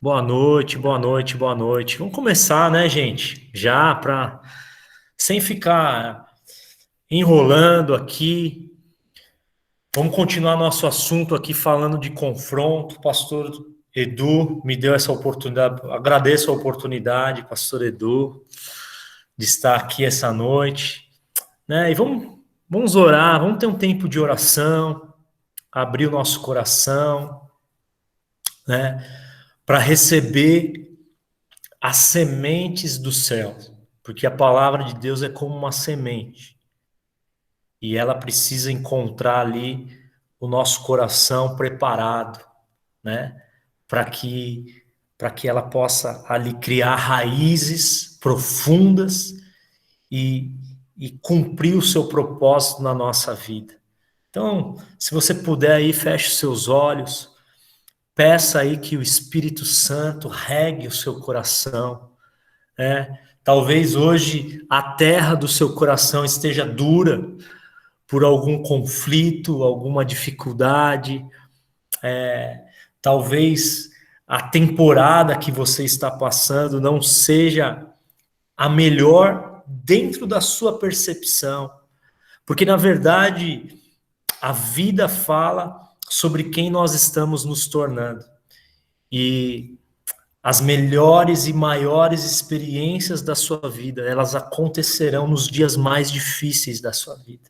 Boa noite, boa noite, boa noite. Vamos começar, né, gente? Já para sem ficar enrolando aqui. Vamos continuar nosso assunto aqui falando de confronto. Pastor Edu me deu essa oportunidade. Agradeço a oportunidade, Pastor Edu, de estar aqui essa noite, né? E vamos orar, vamos ter um tempo de oração, abrir o nosso coração, né, para receber as sementes do céu, porque a palavra de Deus é como uma semente e ela precisa encontrar ali o nosso coração preparado, né, para que ela possa ali criar raízes profundas e, e cumprir o seu propósito na nossa vida. Então, se você puder aí, feche os seus olhos, peça aí que o Espírito Santo regue o seu coração, né? Talvez hoje a terra do seu coração esteja dura por algum conflito, alguma dificuldade. Talvez a temporada que você está passando não seja a melhor dentro da sua percepção. Porque, na verdade, a vida fala sobre quem nós estamos nos tornando. E as melhores e maiores experiências da sua vida, elas acontecerão nos dias mais difíceis da sua vida.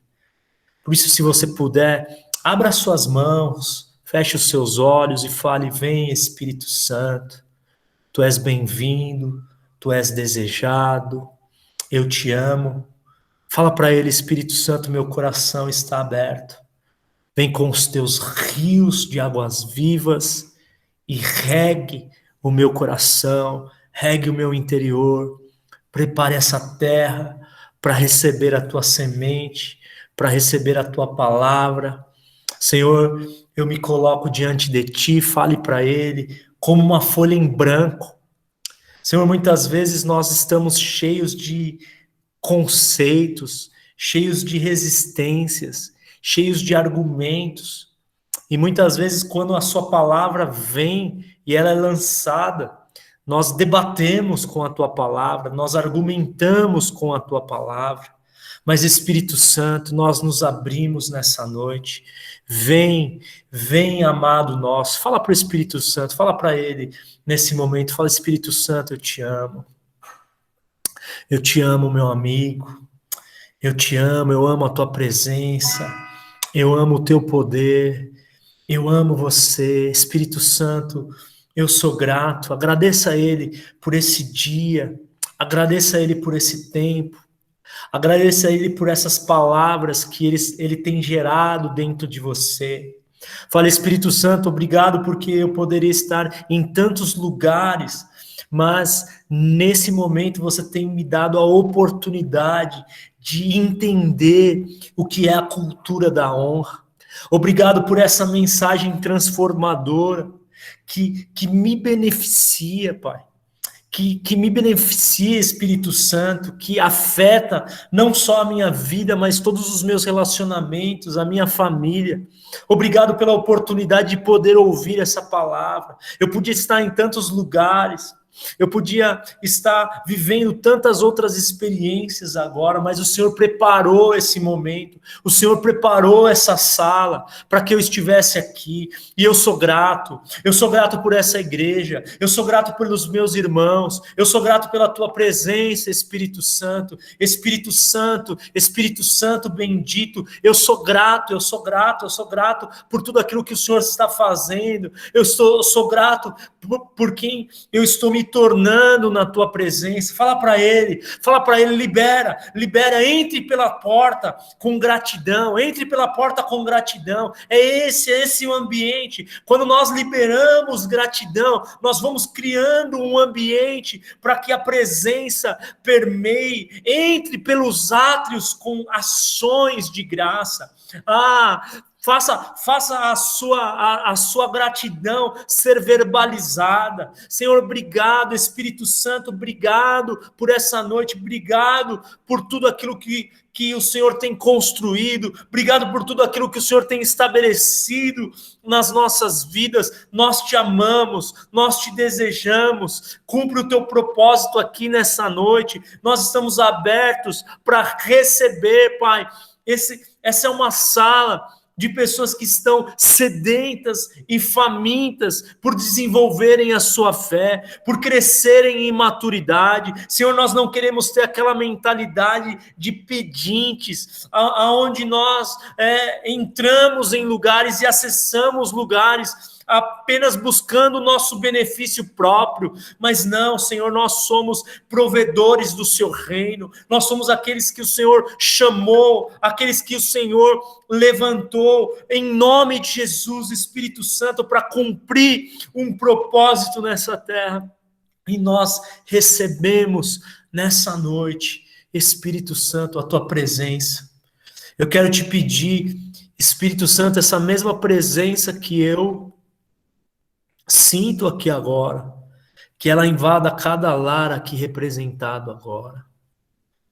Por isso, se você puder, abra suas mãos, feche os seus olhos e fale: vem, Espírito Santo, tu és bem-vindo, tu és desejado, eu te amo. Fala para ele: Espírito Santo, meu coração está aberto. Vem com os teus rios de águas vivas e regue o meu coração, regue o meu interior, prepare essa terra para receber a tua semente, para receber a tua palavra. Senhor, eu me coloco diante de ti, fale para ele como uma folha em branco. Senhor, muitas vezes nós estamos cheios de conceitos, cheios de resistências, cheios de argumentos. E muitas vezes, quando a sua palavra vem e ela é lançada, nós debatemos com a tua palavra, nós argumentamos com a tua palavra. Mas, Espírito Santo, nós nos abrimos nessa noite. Vem, vem, amado nosso. Fala para o Espírito Santo, fala para ele nesse momento. Fala: Espírito Santo, eu te amo. Eu te amo, meu amigo. Eu te amo, eu amo a tua presença. Eu amo o teu poder. Eu amo você, Espírito Santo, eu sou grato. Agradeça a Ele por esse dia, agradeça a Ele por esse tempo, agradeça a Ele por essas palavras que Ele tem gerado dentro de você. Fala: Espírito Santo, obrigado porque eu poderia estar em tantos lugares, mas nesse momento você tem me dado a oportunidade de entender o que é a cultura da honra. Obrigado por essa mensagem transformadora que me beneficia, Pai. Que me beneficia, Espírito Santo, que afeta não só a minha vida, mas todos os meus relacionamentos, a minha família. Obrigado pela oportunidade de poder ouvir essa palavra. Eu podia estar em tantos lugares, eu podia estar vivendo tantas outras experiências agora, mas o Senhor preparou esse momento, o Senhor preparou essa sala para que eu estivesse aqui, e eu sou grato por essa igreja, eu sou grato pelos meus irmãos, eu sou grato pela tua presença, Espírito Santo, Espírito Santo, Espírito Santo bendito, eu sou grato, eu sou grato por tudo aquilo que o Senhor está fazendo, eu sou grato por quem eu estou me tornando na tua presença. Fala para ele, libera, entre pela porta com gratidão, entre pela porta com gratidão. É esse o ambiente. Quando nós liberamos gratidão, nós vamos criando um ambiente para que a presença permeie, entre pelos átrios com ações de graça. Faça a sua gratidão ser verbalizada. Senhor, obrigado, Espírito Santo, obrigado por essa noite, obrigado por tudo aquilo que que o Senhor tem construído, obrigado por tudo aquilo que o Senhor tem estabelecido nas nossas vidas. Nós te amamos, nós te desejamos, cumpre o teu propósito aqui nessa noite. Nós estamos abertos para receber, Pai. Essa é uma sala de pessoas que estão sedentas e famintas por desenvolverem a sua fé, por crescerem em maturidade. Senhor, nós não queremos ter aquela mentalidade de pedintes, aonde nós entramos em lugares e acessamos lugares apenas buscando o nosso benefício próprio, mas não, Senhor, nós somos provedores do seu reino, nós somos aqueles que o Senhor chamou, aqueles que o Senhor levantou, em nome de Jesus, Espírito Santo, para cumprir um propósito nessa terra, e nós recebemos nessa noite, Espírito Santo, a tua presença. Eu quero te pedir, Espírito Santo, essa mesma presença que eu sinto aqui agora, que ela invada cada lar aqui representado agora,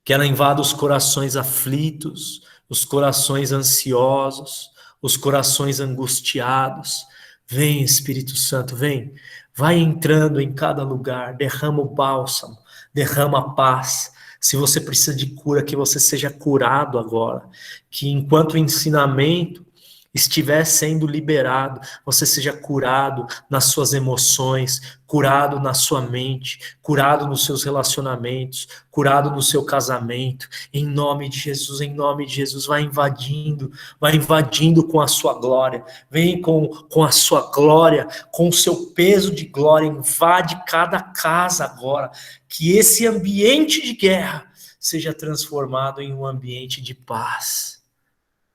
que ela invada os corações aflitos, os corações ansiosos, os corações angustiados. Vem, Espírito Santo, vem, vai entrando em cada lugar, derrama o bálsamo, derrama a paz. Se você precisa de cura, que você seja curado agora, que enquanto o ensinamento estiver sendo liberado, você seja curado nas suas emoções, curado na sua mente, curado nos seus relacionamentos, curado no seu casamento, em nome de Jesus, vai invadindo com a sua glória, vem com a sua glória, com o seu peso de glória, invade cada casa agora, que esse ambiente de guerra seja transformado em um ambiente de paz,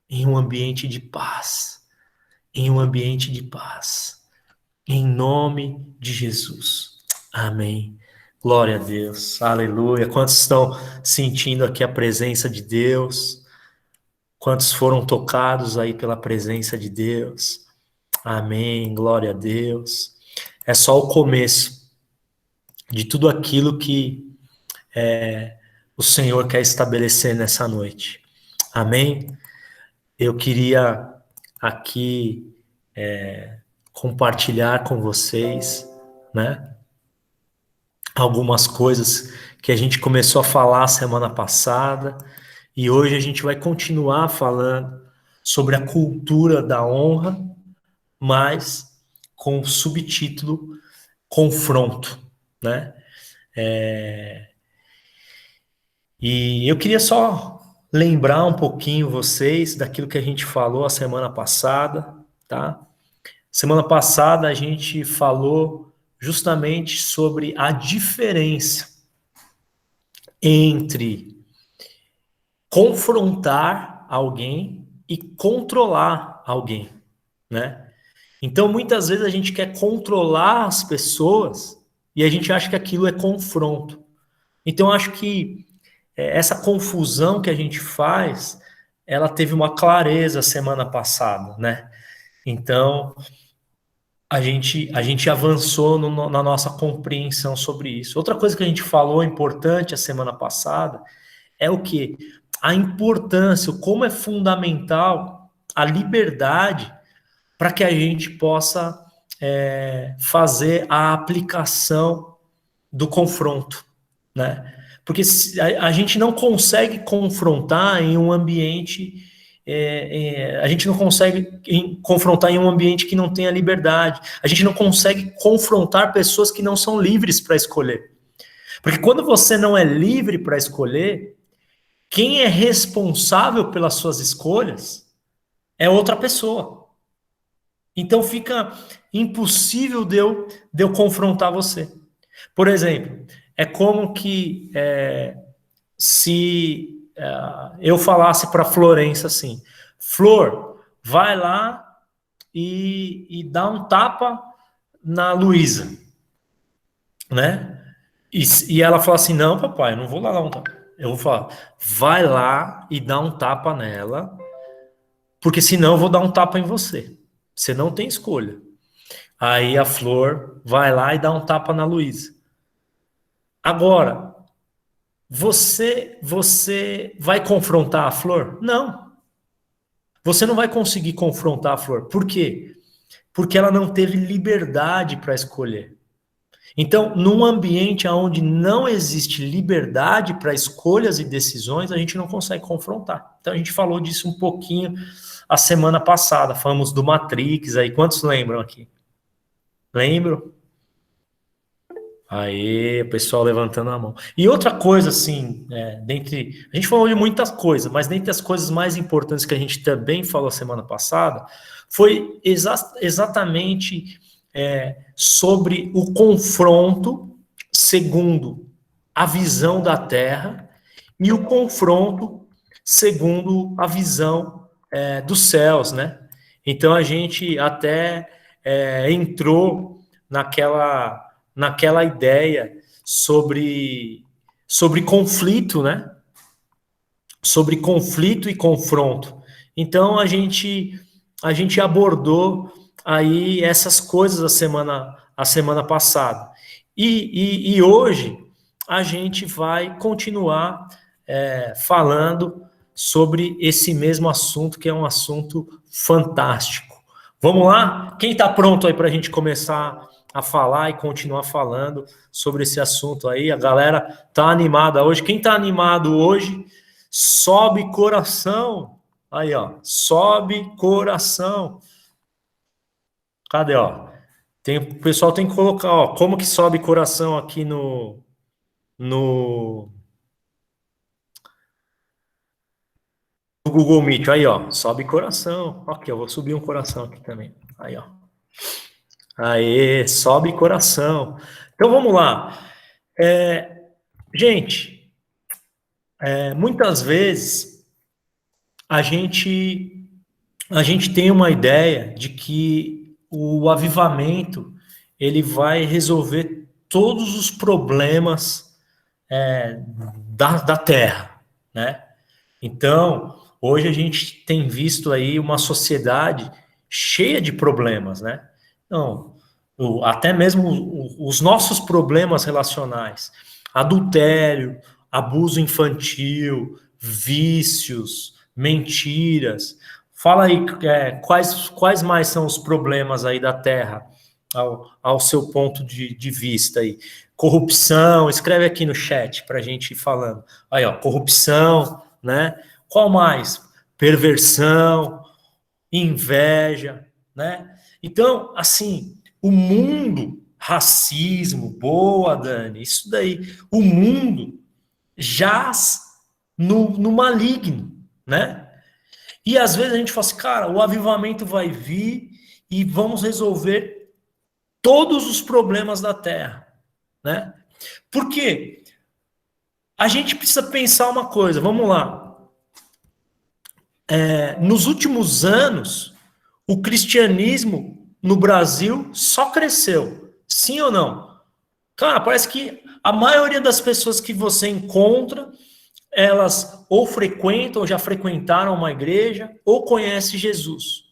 em um ambiente de paz, em um ambiente de paz, em nome de Jesus, amém, glória a Deus, aleluia. Quantos estão sentindo aqui a presença de Deus? Quantos foram tocados aí pela presença de Deus? Amém, glória a Deus. É só o começo de tudo aquilo que o Senhor quer estabelecer nessa noite, amém? Eu queria aqui compartilhar com vocês, né, algumas coisas que a gente começou a falar semana passada, e hoje a gente vai continuar falando sobre a cultura da honra, mas com o subtítulo confronto, né? E eu queria só lembrar um pouquinho vocês daquilo que a gente falou a semana passada, tá? Semana passada a gente falou justamente sobre a diferença entre confrontar alguém e controlar alguém, né? Então, muitas vezes a gente quer controlar as pessoas e a gente acha que aquilo é confronto. Então, eu acho que essa confusão que a gente faz, ela teve uma clareza semana passada, né? Então, a gente avançou na nossa compreensão sobre isso. Outra coisa que a gente falou importante a semana passada é o quê? A importância, como é fundamental a liberdade para que a gente possa fazer a aplicação do confronto, né? Porque a gente não consegue confrontar em um ambiente, a gente não consegue confrontar em um ambiente que não tenha liberdade, a gente não consegue confrontar pessoas que não são livres para escolher. Porque quando você não é livre para escolher, quem é responsável pelas suas escolhas é outra pessoa. Então fica impossível de eu confrontar você. Por exemplo, é como que se eu falasse para Florença assim, Flor, vai lá e dá um tapa na Luísa, né? E ela fala assim, não, papai, eu não vou lá dar um tapa. Eu vou falar, vai lá e dá um tapa nela, porque senão eu vou dar um tapa em você. Você não tem escolha. Aí a Flor vai lá e dá um tapa na Luísa. Agora, você vai confrontar a flor? Não. Você não vai conseguir confrontar a flor. Por quê? Porque ela não teve liberdade para escolher. Então, num ambiente onde não existe liberdade para escolhas e decisões, a gente não consegue confrontar. Então, a gente falou disso um pouquinho a semana passada. Falamos do Matrix aí. Quantos lembram aqui? Lembram? Aí, o pessoal levantando a mão. E outra coisa, assim, a gente falou de muitas coisas, mas dentre as coisas mais importantes que a gente também falou semana passada, foi exatamente sobre o confronto segundo a visão da Terra e o confronto segundo a visão dos céus, né? Então a gente até entrou naquela ideia sobre conflito, né? Sobre conflito e confronto. Então a gente abordou aí essas coisas a semana passada. E hoje a gente vai continuar falando sobre esse mesmo assunto, que é um assunto fantástico. Vamos lá? Quem está pronto aí para a gente começar a falar e continuar falando sobre esse assunto aí? A galera tá animada hoje. Quem tá animado hoje, sobe coração. Aí, ó, sobe coração. Cadê, ó? O pessoal tem que colocar, ó, como que sobe coração aqui no Google Meet. Aí, ó, sobe coração. Aqui, eu vou subir um coração aqui também. Aí, ó. Aê, sobe coração. Então vamos lá. Gente, muitas vezes a gente tem uma ideia de que o avivamento ele vai resolver todos os problemas da Terra, né? Então, hoje a gente tem visto aí uma sociedade cheia de problemas, né? Então, até mesmo os nossos problemas relacionais, adultério, abuso infantil, vícios, mentiras. Fala aí quais mais são os problemas aí da Terra, ao seu ponto de vista aí. Corrupção, escreve aqui no chat para a gente ir falando. Aí, ó, corrupção, né? Qual mais? Perversão, inveja, né? Então, assim, o mundo, racismo, boa, Dani, isso daí, o mundo jaz no maligno, né? E às vezes a gente fala assim, cara, o avivamento vai vir e vamos resolver todos os problemas da Terra, né? Por quê? A gente precisa pensar uma coisa, vamos lá. Nos últimos anos, o cristianismo no Brasil só cresceu. Sim ou não? Cara, parece que a maioria das pessoas que você encontra, elas ou frequentam, ou já frequentaram uma igreja, ou conhecem Jesus.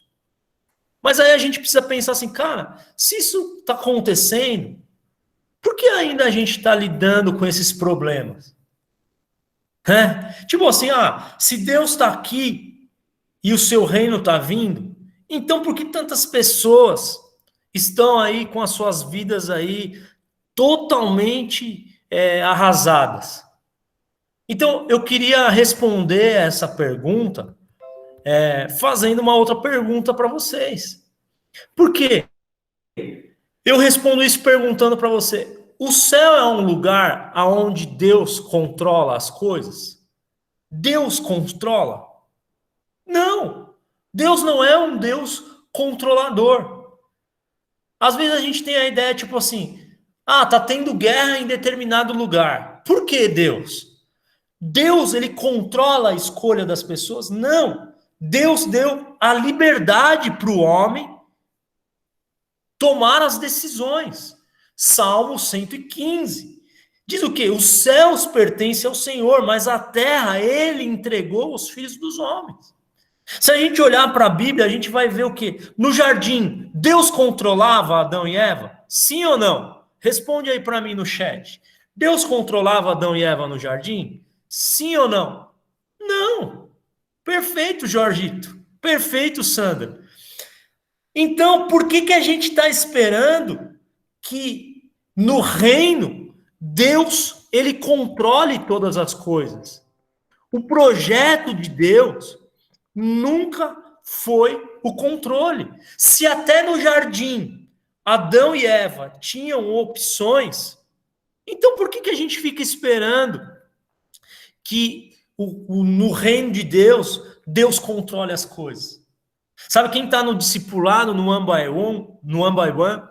Mas aí a gente precisa pensar assim, cara, se isso está acontecendo, por que ainda a gente está lidando com esses problemas? Tipo assim, se Deus está aqui e o seu reino está vindo, então por que tantas pessoas estão aí com as suas vidas aí totalmente arrasadas? Então, eu queria responder essa pergunta fazendo uma outra pergunta para vocês. Por quê? Eu respondo isso perguntando para você: o céu é um lugar onde Deus controla as coisas? Deus controla? Não! Deus não é um Deus controlador. Às vezes a gente tem a ideia, tipo assim, tá tendo guerra em determinado lugar. Por que Deus? Deus, ele controla a escolha das pessoas? Não. Deus deu a liberdade para o homem tomar as decisões. Salmo 115. Diz o quê? Os céus pertencem ao Senhor, mas a terra ele entregou aos filhos dos homens. Se a gente olhar para a Bíblia, a gente vai ver o quê? No jardim, Deus controlava Adão e Eva? Sim ou não? Responde aí para mim no chat. Deus controlava Adão e Eva no jardim? Sim ou não? Não. Perfeito, Jorgito. Perfeito, Sandra. Então, por que a gente está esperando que no reino Deus ele controle todas as coisas? O projeto de Deus nunca foi o controle. Se até no jardim Adão e Eva tinham opções, então por que a gente fica esperando que no reino de Deus, Deus controle as coisas? Sabe quem está no discipulado, no One by One,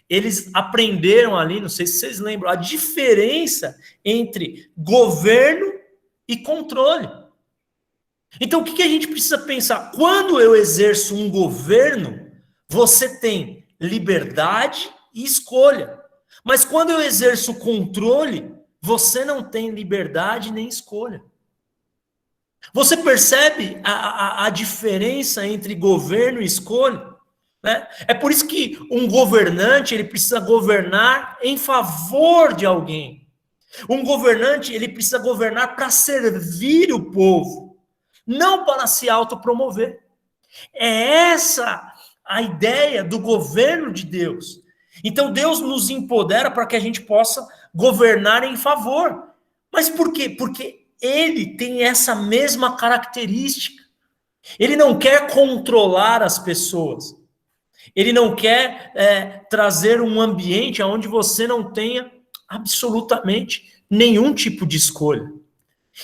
eles aprenderam ali, não sei se vocês lembram, a diferença entre governo e controle. Então, o que a gente precisa pensar? Quando eu exerço um governo, você tem liberdade e escolha. Mas quando eu exerço controle, você não tem liberdade nem escolha. Você percebe a diferença entre governo e escolha? Né? É por isso que um governante ele precisa governar em favor de alguém. Um governante ele precisa governar para servir o povo, não para se autopromover. É essa a ideia do governo de Deus. Então Deus nos empodera para que a gente possa governar em favor. Mas por quê? Porque ele tem essa mesma característica. Ele não quer controlar as pessoas. Ele não quer trazer um ambiente onde você não tenha absolutamente nenhum tipo de escolha.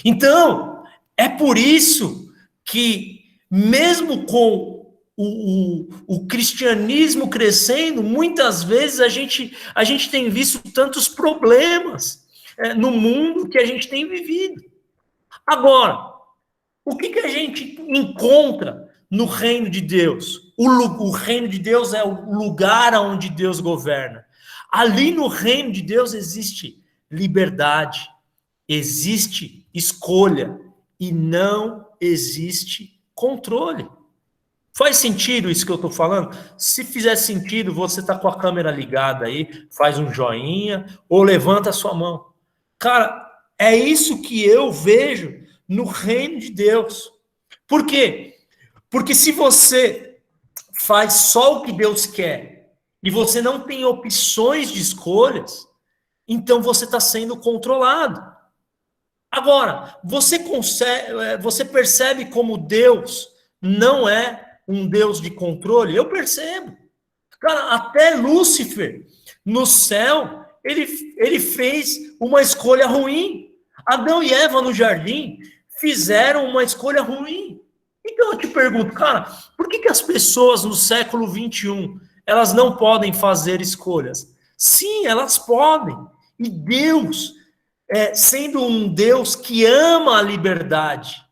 Então, é por isso que, mesmo com o cristianismo crescendo, muitas vezes a gente tem visto tantos problemas no mundo que a gente tem vivido. Agora, o que a gente encontra no reino de Deus? O reino de Deus é o lugar onde Deus governa. Ali no reino de Deus existe liberdade, existe escolha e não existe controle. Faz sentido isso que eu estou falando? Se fizer sentido, você está com a câmera ligada aí, faz um joinha ou levanta a sua mão. Cara, é isso que eu vejo no reino de Deus. Por quê? Porque se você faz só o que Deus quer e você não tem opções de escolhas, então você está sendo controlado. Agora, você percebe como Deus não é um Deus de controle? Eu percebo. Cara, até Lúcifer, no céu, ele fez uma escolha ruim. Adão e Eva no jardim fizeram uma escolha ruim. Então eu te pergunto, cara, por que as pessoas no século 21 elas não podem fazer escolhas? Sim, elas podem. E Deus, sendo um Deus que ama a liberdade,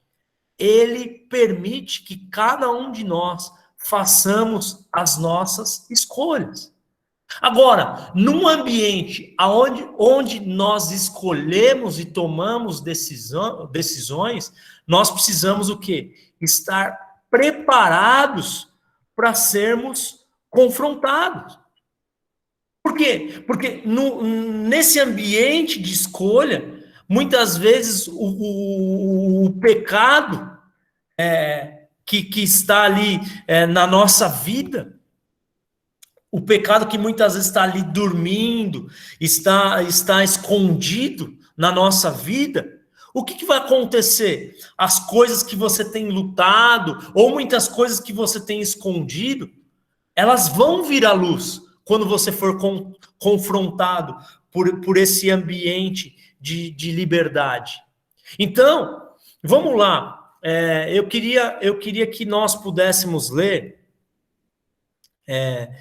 ele permite que cada um de nós façamos as nossas escolhas. Agora, num ambiente onde nós escolhemos e tomamos decisões, nós precisamos o quê? Estar preparados para sermos confrontados. Por quê? Porque nesse ambiente de escolha, muitas vezes o pecado que está ali na nossa vida, o pecado que muitas vezes está ali dormindo, está escondido na nossa vida, o que vai acontecer? As coisas que você tem lutado, ou muitas coisas que você tem escondido, elas vão vir à luz quando você for confrontado por esse ambiente de liberdade. Então, vamos lá. Eu queria que nós pudéssemos ler 2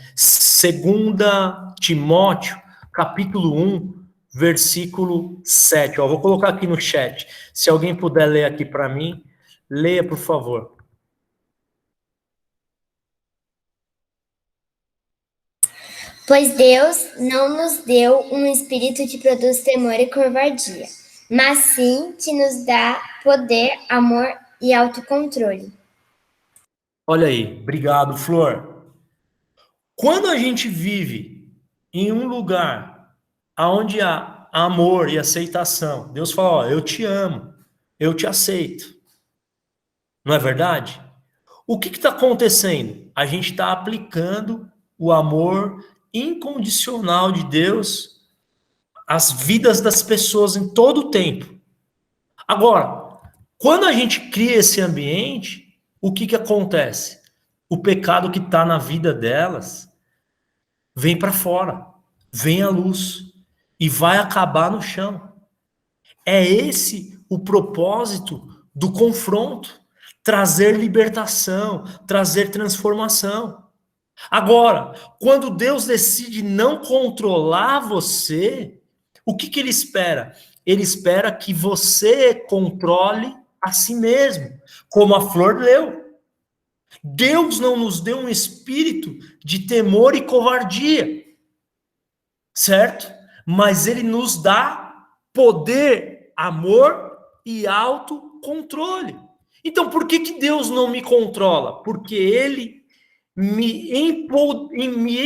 Timóteo, capítulo 1, versículo 7. Vou colocar aqui no chat. Se alguém puder ler aqui para mim, leia, por favor. Pois Deus não nos deu um espírito que produz temor e covardia, mas sim que nos dá poder, amor e autocontrole. Olha aí, obrigado, Flor. Quando a gente vive em um lugar onde há amor e aceitação. Deus fala, ó, eu te amo, eu te aceito. Não é verdade? O que está acontecendo? A gente está aplicando o amor incondicional de Deus às vidas das pessoas em todo o tempo. Agora, quando a gente cria esse ambiente, o que acontece? O pecado que está na vida delas vem para fora, vem à luz e vai acabar no chão. É esse o propósito do confronto, trazer libertação, trazer transformação. Agora, quando Deus decide não controlar você, o que ele espera? Ele espera que você controle a si mesmo, como a Flor leu. Deus não nos deu um espírito de temor e covardia, certo? Mas ele nos dá poder, amor e autocontrole. Então, por que Deus não me controla? Porque ele me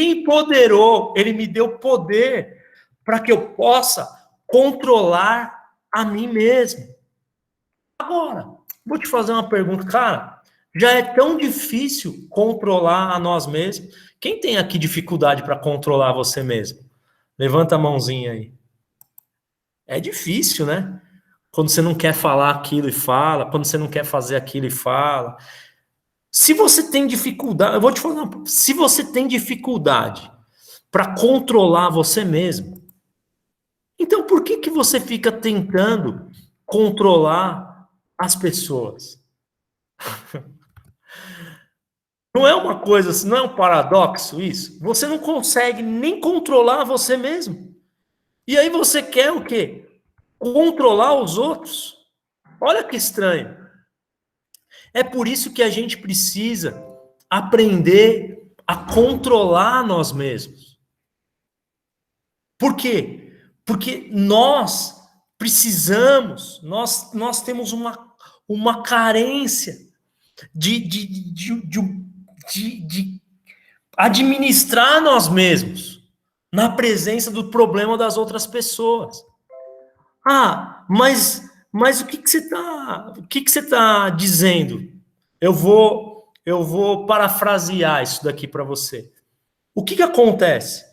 empoderou, ele me deu poder para que eu possa controlar a mim mesmo. Agora, vou te fazer uma pergunta, cara. Já é tão difícil controlar a nós mesmos. Quem tem aqui dificuldade para controlar você mesmo? Levanta a mãozinha aí. É difícil, né? Quando você não quer falar aquilo e fala, quando você não quer fazer aquilo e fala. Se você tem dificuldade, eu vou te falar, se você tem dificuldade para controlar você mesmo, então por que você fica tentando controlar as pessoas? Não é uma coisa assim, não é um paradoxo isso? Você não consegue nem controlar você mesmo. E aí você quer o quê? Controlar os outros. Olha que estranho. É por isso que a gente precisa aprender a controlar nós mesmos. Por quê? Porque nós precisamos, nós temos uma carência de administrar nós mesmos na presença do problema das outras pessoas. Mas o que você tá dizendo? Eu vou parafrasear isso daqui para você. O que acontece?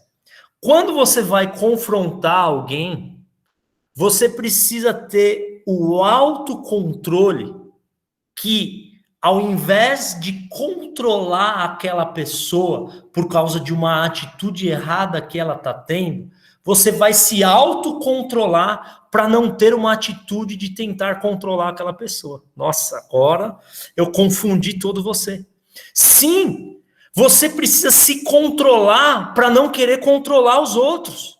Quando você vai confrontar alguém, você precisa ter o autocontrole que, ao invés de controlar aquela pessoa por causa de uma atitude errada que ela está tendo, você vai se autocontrolar para não ter uma atitude de tentar controlar aquela pessoa. Nossa, agora eu confundi todo você. Sim, você precisa se controlar para não querer controlar os outros.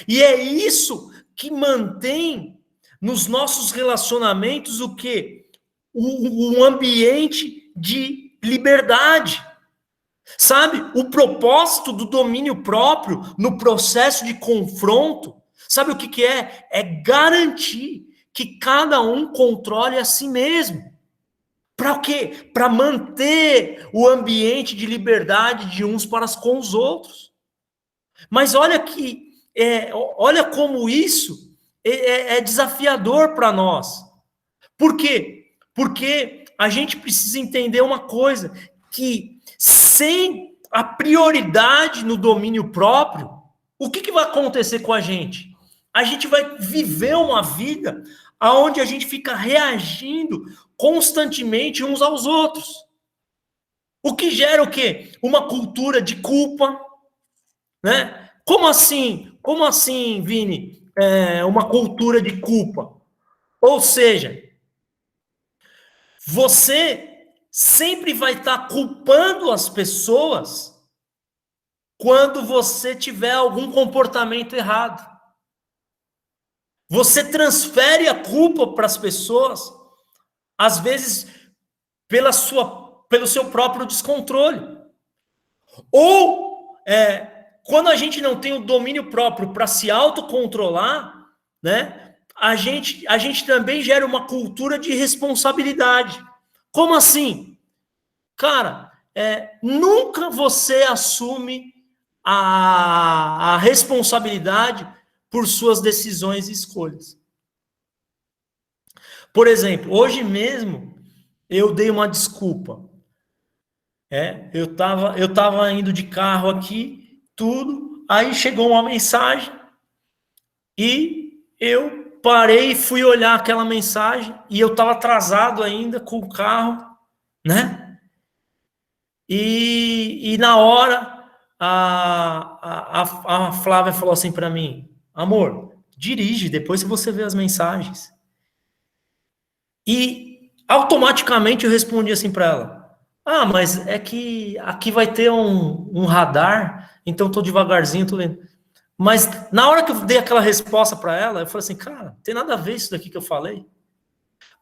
E é isso que mantém nos nossos relacionamentos o quê? Um ambiente de liberdade. Sabe, o propósito do domínio próprio no processo de confronto, sabe o que é? É garantir que cada um controle a si mesmo. Para o quê? Para manter o ambiente de liberdade de uns para com os outros. Mas olha olha como isso é desafiador para nós. Por quê? Porque a gente precisa entender uma coisa, que sem a prioridade no domínio próprio, o que vai acontecer com a gente? A gente vai viver uma vida onde a gente fica reagindo constantemente uns aos outros. O que gera o quê? Uma cultura de culpa, né? Como assim? Como assim, Vini? Uma cultura de culpa. Ou seja, você sempre vai estar culpando as pessoas quando você tiver algum comportamento errado. Você transfere a culpa para as pessoas, às vezes pelo seu próprio descontrole. Ou quando a gente não tem o domínio próprio para se autocontrolar, né, a gente também gera uma cultura de responsabilidade. Como assim? Cara, nunca você assume a responsabilidade por suas decisões e escolhas. Por exemplo, hoje mesmo eu dei uma desculpa. Eu tava indo de carro aqui, tudo, aí chegou uma mensagem e eu parei e fui olhar aquela mensagem e eu estava atrasado ainda com o carro, né? E na hora a Flávia falou assim para mim: amor, dirige, depois você vê as mensagens. E automaticamente eu respondi assim para ela: ah, mas é que aqui vai ter um radar, então tô devagarzinho, tô lendo. Mas na hora que eu dei aquela resposta para ela, eu falei assim: cara, não tem nada a ver isso daqui que eu falei.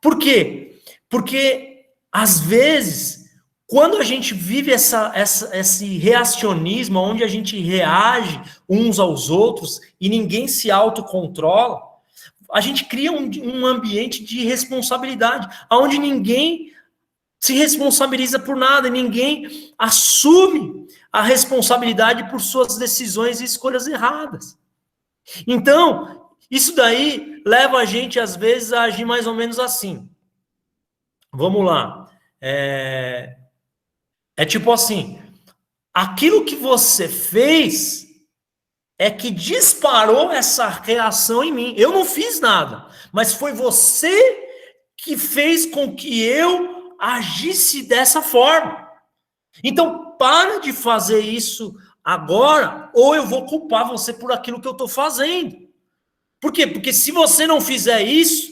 Por quê? Porque às vezes, quando a gente vive esse reacionismo, onde a gente reage uns aos outros e ninguém se autocontrola, a gente cria um ambiente de responsabilidade, onde ninguém se responsabiliza por nada, ninguém assume a responsabilidade por suas decisões e escolhas erradas. Então, isso daí leva a gente, às vezes, a agir mais ou menos assim. Vamos lá. É tipo assim, aquilo que você fez é que disparou essa reação em mim. Eu não fiz nada, mas foi você que fez com que eu agisse dessa forma. Então, para de fazer isso agora, ou eu vou culpar você por aquilo que eu estou fazendo. Por quê? Porque se você não fizer isso,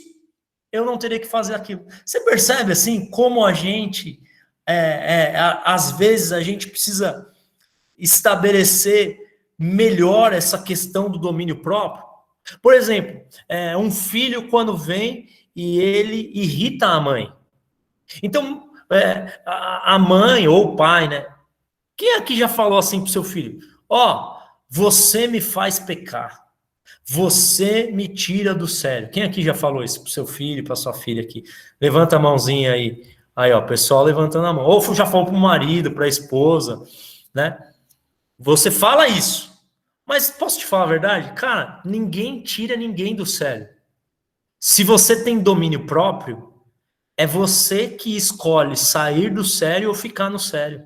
eu não teria que fazer aquilo. Você percebe, assim, como a gente, às vezes, a gente precisa estabelecer melhor essa questão do domínio próprio? Por exemplo, um filho quando vem e ele irrita a mãe. Então, a mãe ou o pai, né? Quem aqui já falou assim pro seu filho? Ó, você me faz pecar. Você me tira do sério. Quem aqui já falou isso pro seu filho, pra sua filha aqui? Levanta a mãozinha aí. Aí, ó, pessoal levantando a mão. Ou já falou pro marido, pra esposa, né? Você fala isso. Mas posso te falar a verdade? Cara, ninguém tira ninguém do sério. Se você tem domínio próprio, é você que escolhe sair do sério ou ficar no sério.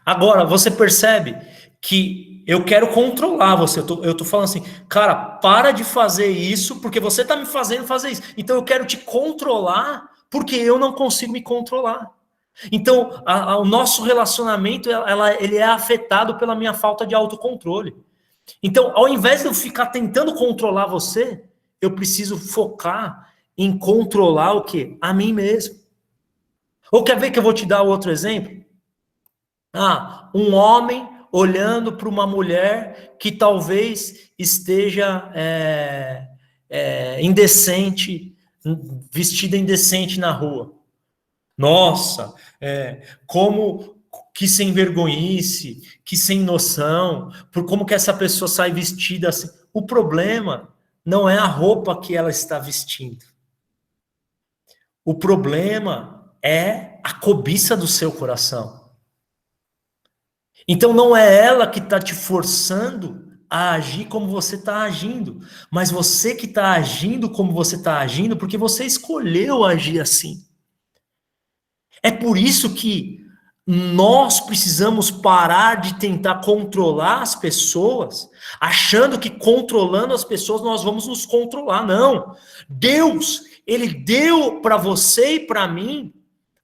Agora, você percebe que eu quero controlar você. Eu tô falando assim, cara, para de fazer isso porque você tá me fazendo fazer isso. Então eu quero te controlar porque eu não consigo me controlar. Então, o nosso relacionamento, ele é afetado pela minha falta de autocontrole. Então, ao invés de eu ficar tentando controlar você, eu preciso focar em controlar o quê? A mim mesmo. Ou quer ver que eu vou te dar outro exemplo? Um homem olhando para uma mulher que talvez esteja indecente, vestida indecente na rua. Nossa, como que sem vergonhice, que sem noção, por como que essa pessoa sai vestida assim. O problema não é a roupa que ela está vestindo. O problema é a cobiça do seu coração. Então não é ela que está te forçando a agir como você está agindo, mas você que está agindo como você está agindo porque você escolheu agir assim. É por isso que nós precisamos parar de tentar controlar as pessoas, achando que controlando as pessoas nós vamos nos controlar. Não. Deus, ele deu para você e para mim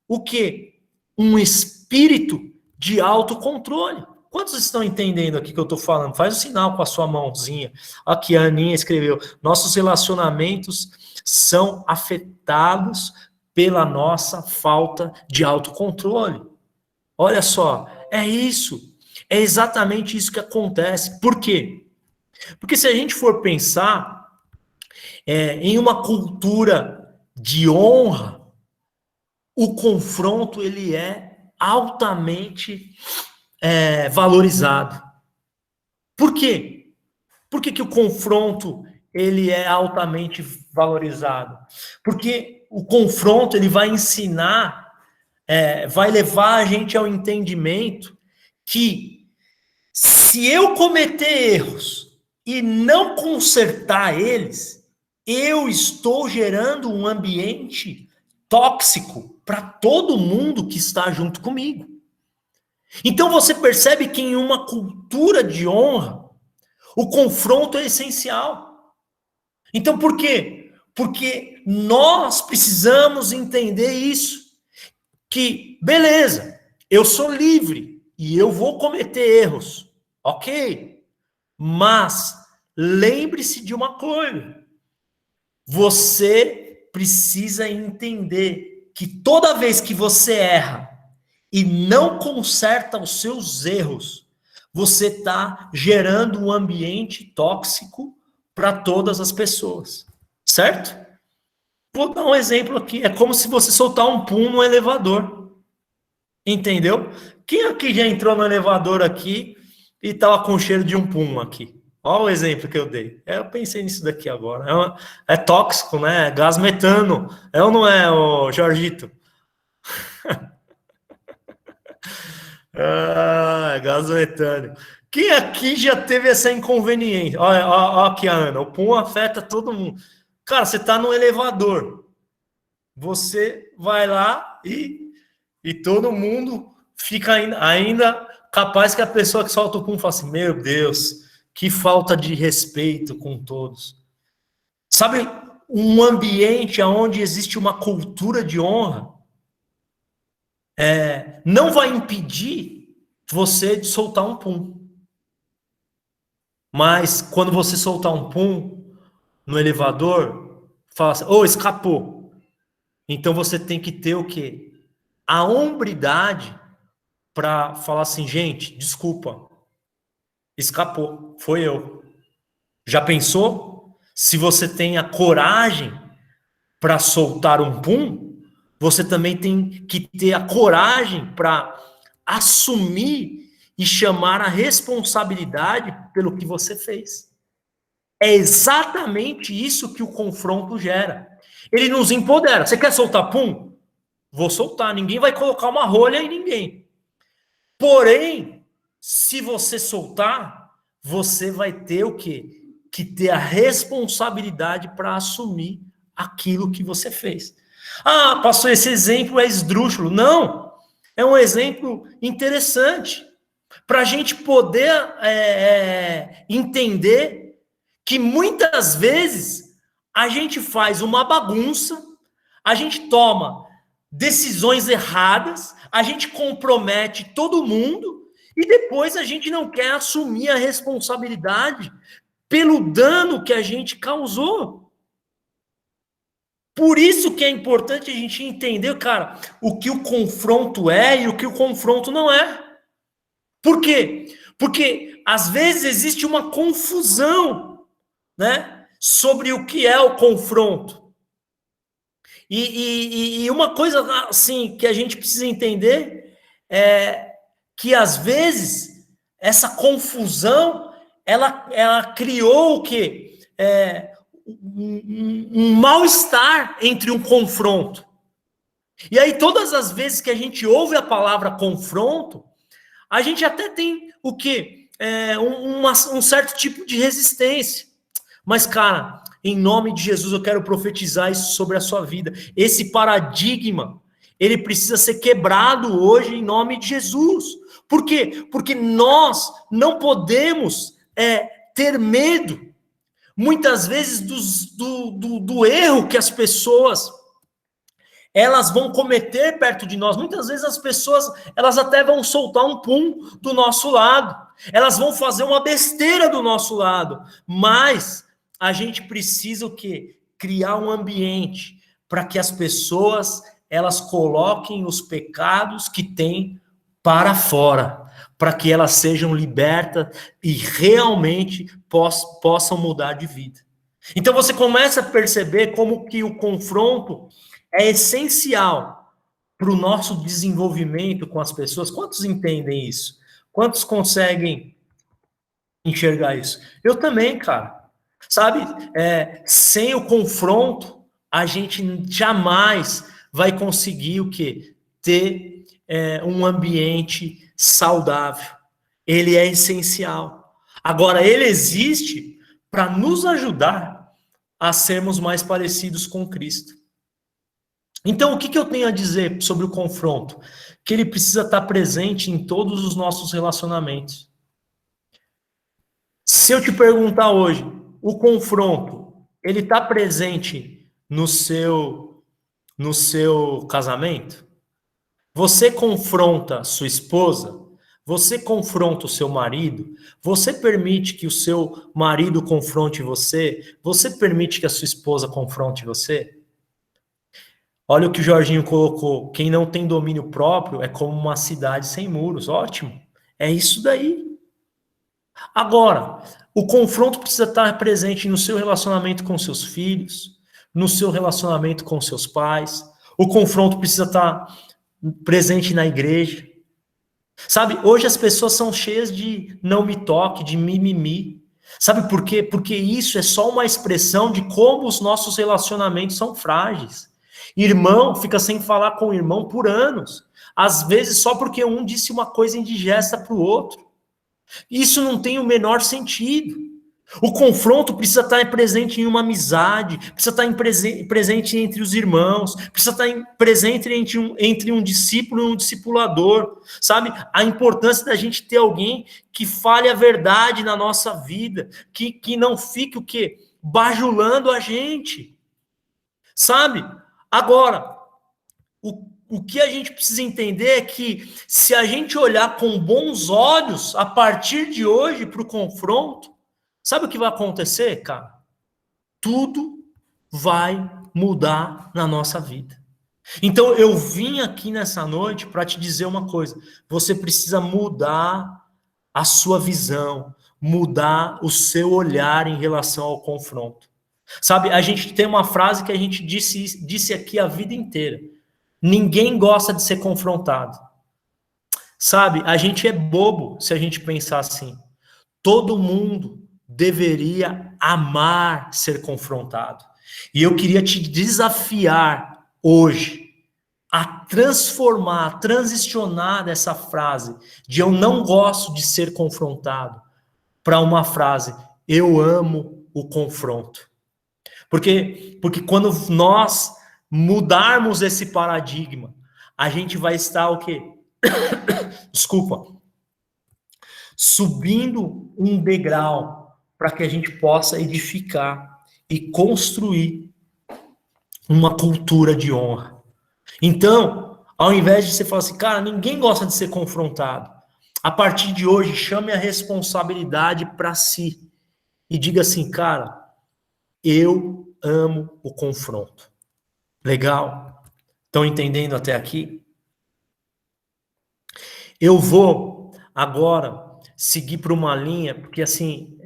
o quê? Um espírito de autocontrole. Quantos estão entendendo aqui que eu estou falando? Faz o sinal com a sua mãozinha. Aqui a Aninha escreveu: nossos relacionamentos são afetados pela nossa falta de autocontrole. Olha só, é isso. É exatamente isso que acontece. Por quê? Porque se a gente for pensar em uma cultura de honra, o confronto ele é altamente valorizado. Por quê? Por que o confronto ele é altamente valorizado? Porque o confronto ele vai ensinar, vai levar a gente ao entendimento que se eu cometer erros e não consertar eles, eu estou gerando um ambiente tóxico para todo mundo que está junto comigo. Então você percebe que em uma cultura de honra, o confronto é essencial. Então por quê? Porque nós precisamos entender isso. Que, beleza, eu sou livre e eu vou cometer erros. Ok. Mas lembre-se de uma coisa. Você precisa entender que toda vez que você erra e não conserta os seus erros, você está gerando um ambiente tóxico para todas as pessoas, certo? Vou dar um exemplo aqui, é como se você soltar um pum no elevador, entendeu? Quem aqui já entrou no elevador aqui e estava com cheiro de um pum aqui? Olha o exemplo que eu dei. Eu pensei nisso daqui agora. É tóxico, né? É gás metano. É ou não é, ô Jorgito? Ah, gás metano. Quem aqui já teve essa inconveniência? Olha aqui a Ana. O pum afeta todo mundo. Cara, você está no elevador. Você vai lá e todo mundo fica ainda capaz que a pessoa que solta o pum fala assim, meu Deus, que falta de respeito com todos. Sabe, um ambiente onde existe uma cultura de honra não vai impedir você de soltar um pum. Mas quando você soltar um pum no elevador, fala assim, escapou. Então você tem que ter o quê? A hombridade para falar assim, gente, desculpa, escapou, foi eu. Já pensou? Se você tem a coragem para soltar um pum, você também tem que ter a coragem para assumir e chamar a responsabilidade pelo que você fez. É exatamente isso que o confronto gera. Ele nos empodera. Você quer soltar pum? Vou soltar. Ninguém vai colocar uma rolha em ninguém. Porém, se você soltar, você vai ter o quê? Que ter a responsabilidade para assumir aquilo que você fez. Ah, pastor, esse exemplo é esdrúxulo. Não, é um exemplo interessante para a gente poder entender que muitas vezes a gente faz uma bagunça, a gente toma decisões erradas, a gente compromete todo mundo e depois a gente não quer assumir a responsabilidade pelo dano que a gente causou. Por isso que é importante a gente entender, cara, o que o confronto é e o que o confronto não é. Por quê? Porque às vezes existe uma confusão, né, sobre o que é o confronto. E uma coisa assim que a gente precisa entender é que às vezes essa confusão ela criou o quê? Um mal-estar entre um confronto. E aí todas as vezes que a gente ouve a palavra confronto, a gente até tem o quê? Um certo tipo de resistência. Mas, cara, em nome de Jesus, eu quero profetizar isso sobre a sua vida. Esse paradigma, ele precisa ser quebrado hoje em nome de Jesus. Por quê? Porque nós não podemos ter medo, muitas vezes, do erro que as pessoas elas vão cometer perto de nós. Muitas vezes as pessoas, elas até vão soltar um pum do nosso lado. Elas vão fazer uma besteira do nosso lado. Mas a gente precisa o quê? Criar um ambiente para que as pessoas, elas coloquem os pecados que têm para fora, para que elas sejam libertas e realmente possam mudar de vida. Então você começa a perceber como que o confronto é essencial para o nosso desenvolvimento com as pessoas. Quantos entendem isso? Quantos conseguem enxergar isso? Eu também, cara. Sabe, sem o confronto, a gente jamais vai conseguir o quê? Ter um ambiente saudável. Ele é essencial. Agora, ele existe para nos ajudar a sermos mais parecidos com Cristo. Então, o que eu tenho a dizer sobre o confronto? Que ele precisa estar presente em todos os nossos relacionamentos. Se eu te perguntar hoje, o confronto, ele está presente no seu casamento? Você confronta sua esposa? Você confronta o seu marido? Você permite que o seu marido confronte você? Você permite que a sua esposa confronte você? Olha o que o Jorginho colocou. Quem não tem domínio próprio é como uma cidade sem muros. Ótimo. É isso daí. Agora, o confronto precisa estar presente no seu relacionamento com seus filhos, no seu relacionamento com seus pais. O confronto precisa estar presente na igreja. Sabe, hoje as pessoas são cheias de não me toque, de mimimi. Sabe por quê? Porque isso é só uma expressão de como os nossos relacionamentos são frágeis. Irmão fica sem falar com o irmão por anos. Às vezes só porque um disse uma coisa indigesta para o outro. Isso não tem o menor sentido. O confronto precisa estar presente em uma amizade, precisa estar presente entre os irmãos, precisa estar presente entre um discípulo e um discipulador, sabe? A importância da gente ter alguém que fale a verdade na nossa vida, que não fique o quê? Bajulando a gente, sabe? Agora, o que a gente precisa entender é que se a gente olhar com bons olhos, a partir de hoje, para o confronto, sabe o que vai acontecer, cara? Tudo vai mudar na nossa vida. Então, eu vim aqui nessa noite para te dizer uma coisa. Você precisa mudar a sua visão, mudar o seu olhar em relação ao confronto. Sabe, a gente tem uma frase que a gente disse aqui a vida inteira. Ninguém gosta de ser confrontado. Sabe, a gente é bobo se a gente pensar assim. Todo mundo deveria amar ser confrontado. E eu queria te desafiar hoje a transformar, a transicionar dessa frase de eu não gosto de ser confrontado para uma frase, eu amo o confronto. Porque quando nós mudarmos esse paradigma, a gente vai estar o quê? Desculpa. Subindo um degrau para que a gente possa edificar e construir uma cultura de honra. Então, ao invés de você falar assim, cara, ninguém gosta de ser confrontado, a partir de hoje, chame a responsabilidade para si e diga assim, cara, eu amo o confronto. Legal? Estão entendendo até aqui? Eu vou agora seguir por uma linha, porque assim,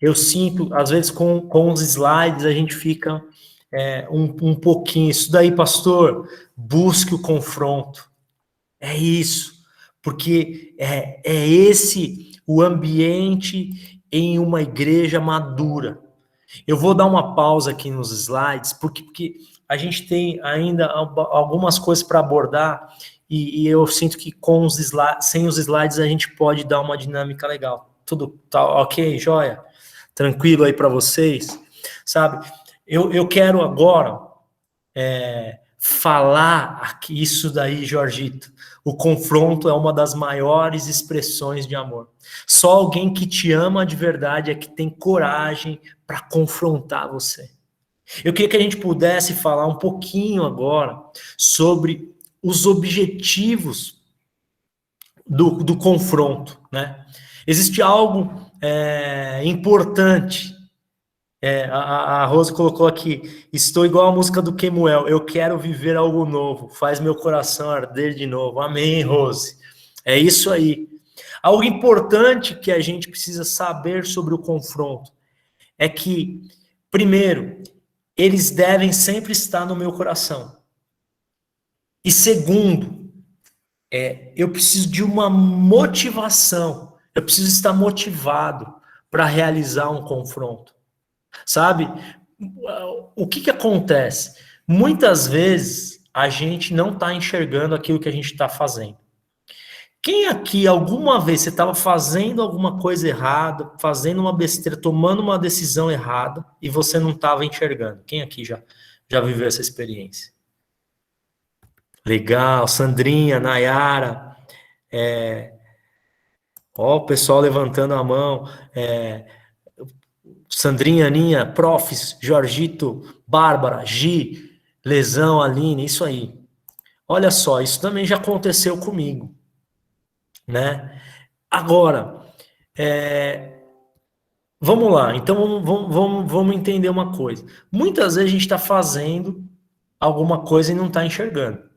eu sinto, às vezes com os slides a gente fica um pouquinho, isso daí, pastor, busque o confronto. É isso, porque é esse o ambiente em uma igreja madura. Eu vou dar uma pausa aqui nos slides, porque a gente tem ainda algumas coisas para abordar, e eu sinto que sem os slides a gente pode dar uma dinâmica legal. Tudo tá ok, joia? Tranquilo aí para vocês? Sabe, eu quero agora falar aqui isso daí, Jorgito. O confronto é uma das maiores expressões de amor. Só alguém que te ama de verdade é que tem coragem para confrontar você. Eu queria que a gente pudesse falar um pouquinho agora sobre os objetivos do confronto, né? Existe algo importante. A Rose colocou aqui, estou igual a música do Kemuel, eu quero viver algo novo, faz meu coração arder de novo. Amém, Rose. É isso aí. Algo importante que a gente precisa saber sobre o confronto é que, primeiro, eles devem sempre estar no meu coração. E segundo, eu preciso de uma motivação, eu preciso estar motivado para realizar um confronto. Sabe, o que acontece? Muitas vezes a gente não está enxergando aquilo que a gente está fazendo. Quem aqui, alguma vez, você estava fazendo alguma coisa errada, fazendo uma besteira, tomando uma decisão errada, e você não estava enxergando? Quem aqui já viveu essa experiência? Legal, Sandrinha, Nayara, ó, o pessoal levantando a mão, Sandrinha, Aninha, Profs, Jorgito, Bárbara, Gi, Lesão, Aline, isso aí. Olha só, isso também já aconteceu comigo, né? Agora, vamos lá, então vamos entender uma coisa. Muitas vezes a gente está fazendo alguma coisa e não está enxergando.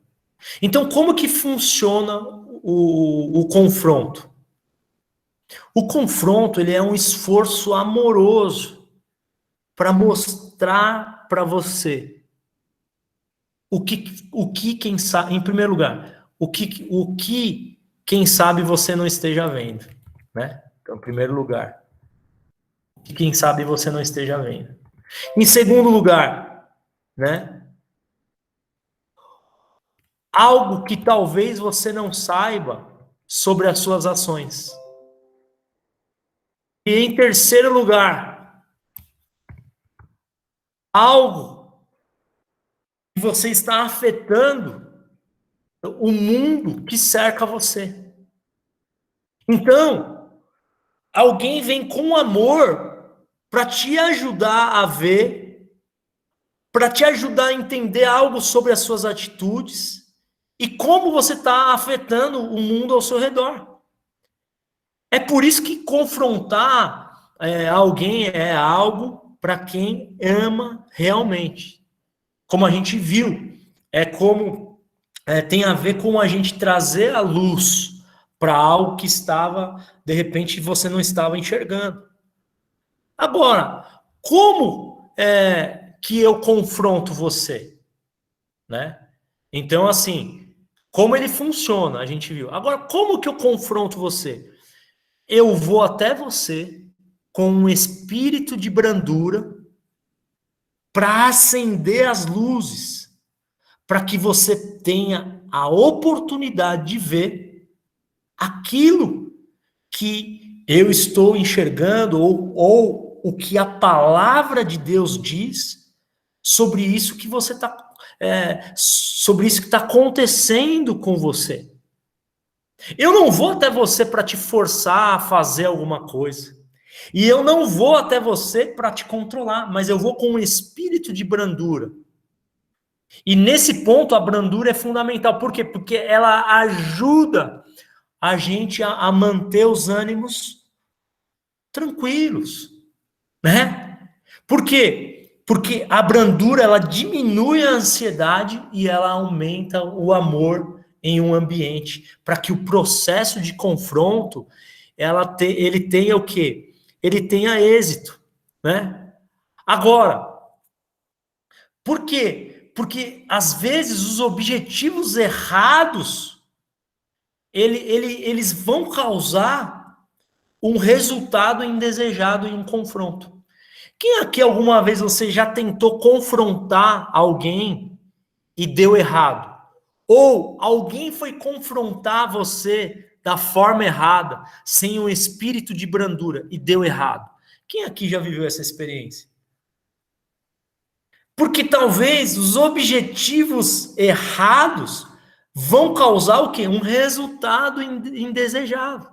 Então, como que funciona o confronto? O confronto, ele é um esforço amoroso para mostrar para você quem sabe, em primeiro lugar, o que quem sabe você não esteja vendo, né? Então, em primeiro lugar, o que quem sabe você não esteja vendo. Em segundo lugar, né? Algo que talvez você não saiba sobre as suas ações. E em terceiro lugar, algo que você está afetando o mundo que cerca você. Então, alguém vem com amor para te ajudar a ver, para te ajudar a entender algo sobre as suas atitudes e como você está afetando o mundo ao seu redor. É por isso que confrontar alguém é algo para quem ama realmente. Como a gente viu, tem a ver com a gente trazer a luz para algo que estava, de repente, você não estava enxergando. Agora, como que eu confronto você? Né? Então, assim, como ele funciona, a gente viu. Agora, como que eu confronto você? Eu vou até você com um espírito de brandura para acender as luzes, para que você tenha a oportunidade de ver aquilo que eu estou enxergando ou o que a palavra de Deus diz sobre isso que você está sobre isso que está acontecendo com você. Eu não vou até você para te forçar a fazer alguma coisa. E eu não vou até você para te controlar, mas eu vou com um espírito de brandura. E nesse ponto a brandura é fundamental. Por quê? Porque ela ajuda a gente a manter os ânimos tranquilos, né? Por quê? Porque a brandura, ela diminui a ansiedade e ela aumenta o amor em um ambiente, para que o processo de confronto, ele tenha o quê? Ele tenha êxito, né? Agora, por quê? Porque, às vezes, os objetivos errados, eles vão causar um resultado indesejado em um confronto. Quem aqui alguma vez você já tentou confrontar alguém e deu errado? Ou alguém foi confrontar você da forma errada, sem um espírito de brandura e deu errado? Quem aqui já viveu essa experiência? Porque talvez os objetivos errados vão causar o quê? Um resultado indesejado.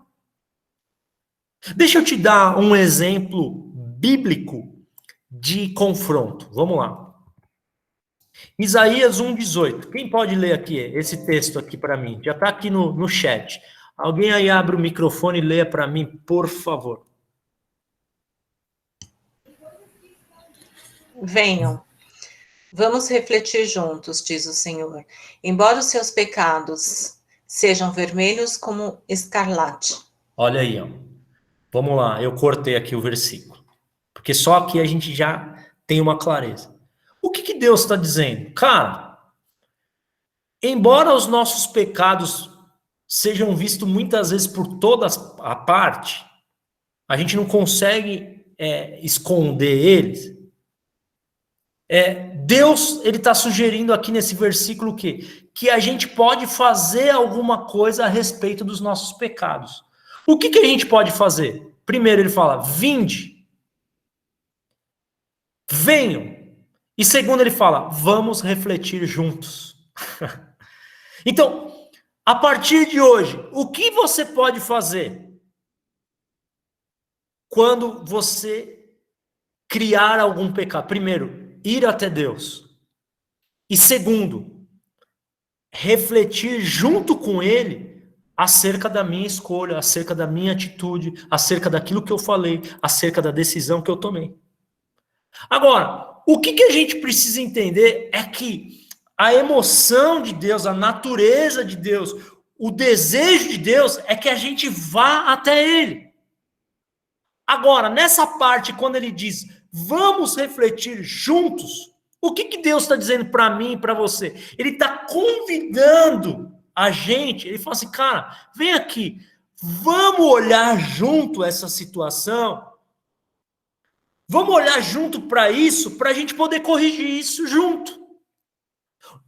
Deixa eu te dar um exemplo bíblico de confronto. Vamos lá. Isaías 1,18. Quem pode ler aqui esse texto aqui para mim? Já está aqui no chat. Alguém aí abre o microfone e leia para mim, por favor. Venham, vamos refletir juntos, diz o Senhor. Embora os seus pecados sejam vermelhos como escarlate. Olha aí, ó. Vamos lá, eu cortei aqui o versículo. Porque só aqui a gente já tem uma clareza. O que Deus está dizendo? Cara, embora os nossos pecados sejam vistos muitas vezes por toda a parte, a gente não consegue esconder eles. Deus, ele está sugerindo aqui nesse versículo que a gente pode fazer alguma coisa a respeito dos nossos pecados. O que a gente pode fazer? Primeiro ele fala, vinde, venham. E segundo ele fala, vamos refletir juntos. Então, a partir de hoje, o que você pode fazer quando você criar algum pecado? Primeiro, ir até Deus. E segundo, refletir junto com Ele acerca da minha escolha, acerca da minha atitude, acerca daquilo que eu falei, acerca da decisão que eu tomei. Agora, o que a gente precisa entender é que a emoção de Deus, a natureza de Deus, o desejo de Deus é que a gente vá até Ele. Agora, nessa parte, quando ele diz, vamos refletir juntos, o que Deus está dizendo para mim e para você? Ele está convidando a gente, ele fala assim, cara, vem aqui, vamos olhar junto essa situação, vamos olhar junto para isso, para a gente poder corrigir isso junto.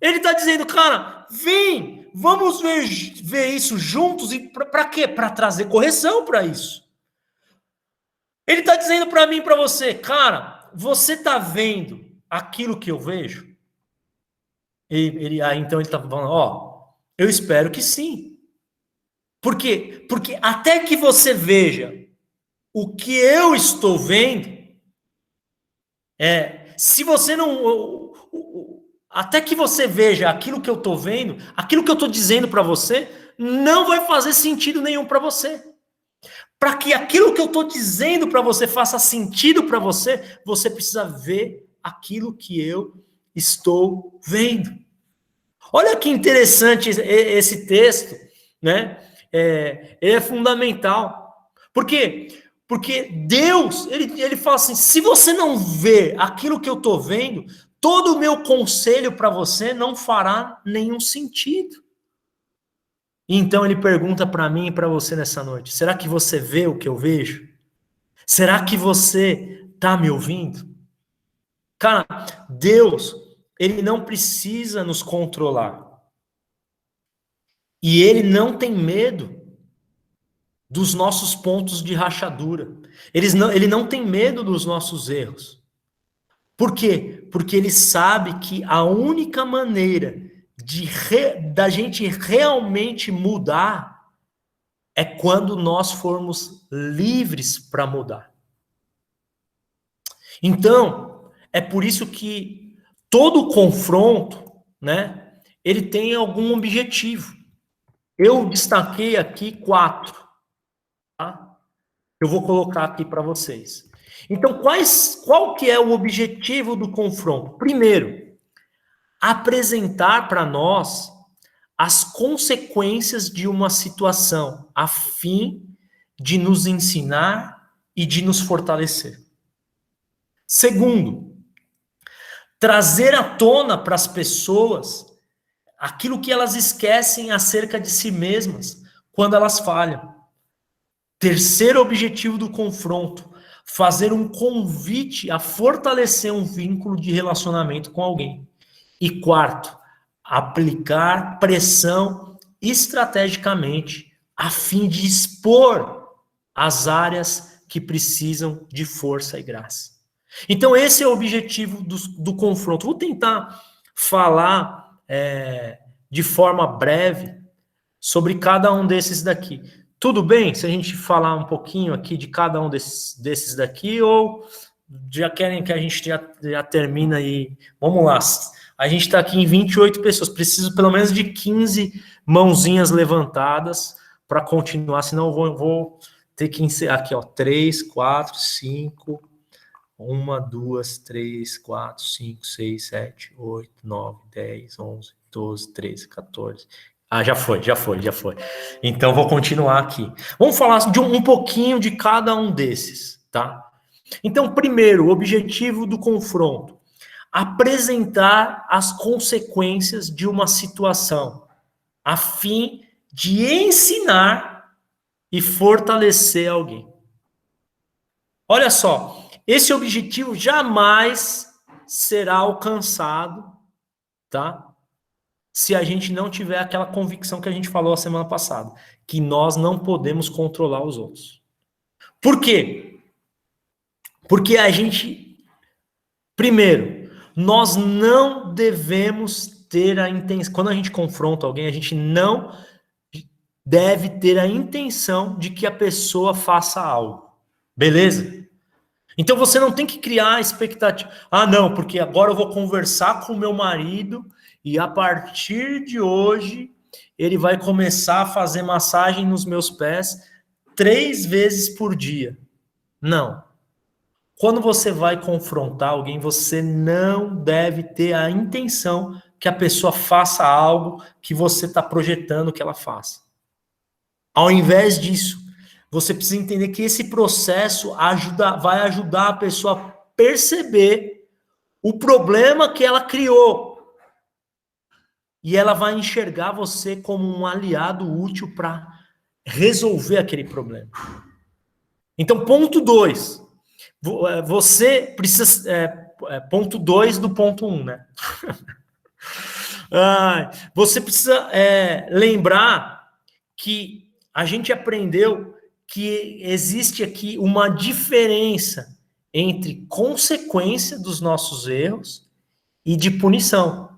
Ele está dizendo, cara, vem, vamos ver isso juntos, e para quê? Para trazer correção para isso. Ele está dizendo para mim e para você, cara, você está vendo aquilo que eu vejo? Então ele está falando, ó, eu espero que sim. Por quê? Porque até que você veja o que eu estou vendo, se você não... Até que você veja aquilo que eu estou vendo, aquilo que eu estou dizendo para você, não vai fazer sentido nenhum para você. Para que aquilo que eu estou dizendo para você faça sentido para você, você precisa ver aquilo que eu estou vendo. Olha que interessante esse texto, né? Ele é fundamental. Por quê? Porque Deus, ele fala assim, se você não vê aquilo que eu estou vendo, todo o meu conselho para você não fará nenhum sentido. Então ele pergunta para mim e para você nessa noite, será que você vê o que eu vejo? Será que você está me ouvindo? Cara, Deus, ele não precisa nos controlar. E ele não tem medo dos nossos pontos de rachadura. Ele não tem medo dos nossos erros. Por quê? Porque ele sabe que a única maneira da gente realmente mudar é quando nós formos livres para mudar. Então, é por isso que todo confronto, né, ele tem algum objetivo. Eu destaquei aqui 4, tá? Eu vou colocar aqui para vocês. Então, qual que é o objetivo do confronto? Primeiro, apresentar para nós as consequências de uma situação, a fim de nos ensinar e de nos fortalecer. Segundo, trazer à tona para as pessoas aquilo que elas esquecem acerca de si mesmas quando elas falham. Terceiro objetivo do confronto, fazer um convite a fortalecer um vínculo de relacionamento com alguém. E quarto, aplicar pressão estrategicamente a fim de expor as áreas que precisam de força e graça. Então esse é o objetivo do confronto. Vou tentar falar de forma breve sobre cada um desses daqui. Tudo bem se a gente falar um pouquinho aqui de cada um desses daqui, ou já querem que a gente já termina aí? Vamos lá. A gente está aqui em 28 pessoas. Preciso pelo menos de 15 mãozinhas levantadas para continuar, senão eu vou ter que encerrar aqui, ó. 3, 4, 5... 1, 2, 3, 4, 5, 6, 7, 8, 9, 10, 11, 12, 13, 14. Ah, já foi. Então, vou continuar aqui. Vamos falar de um pouquinho de cada um desses, tá? Então, primeiro, o objetivo do confronto. Apresentar as consequências de uma situação, a fim de ensinar e fortalecer alguém. Olha só, esse objetivo jamais será alcançado, tá? se a gente não tiver aquela convicção que a gente falou a semana passada, que nós não podemos controlar os outros. Por quê? Porque a gente, primeiro, nós não devemos ter a intenção, quando a gente confronta alguém, a gente não deve ter a intenção de que a pessoa faça algo. Beleza? Então você não tem que criar expectativa. Ah, não, porque agora eu vou conversar com o meu marido e a partir de hoje ele vai começar a fazer massagem nos meus pés 3 vezes por dia. Não. Quando você vai confrontar alguém, você não deve ter a intenção que a pessoa faça algo que você está projetando que ela faça. Ao invés disso, você precisa entender que esse processo vai ajudar a pessoa a perceber o problema que ela criou. E ela vai enxergar você como um aliado útil para resolver aquele problema. Então, ponto 2. Você precisa... ponto 2 do ponto 1, né? Você precisa lembrar que a gente aprendeu que existe aqui uma diferença entre consequência dos nossos erros e de punição.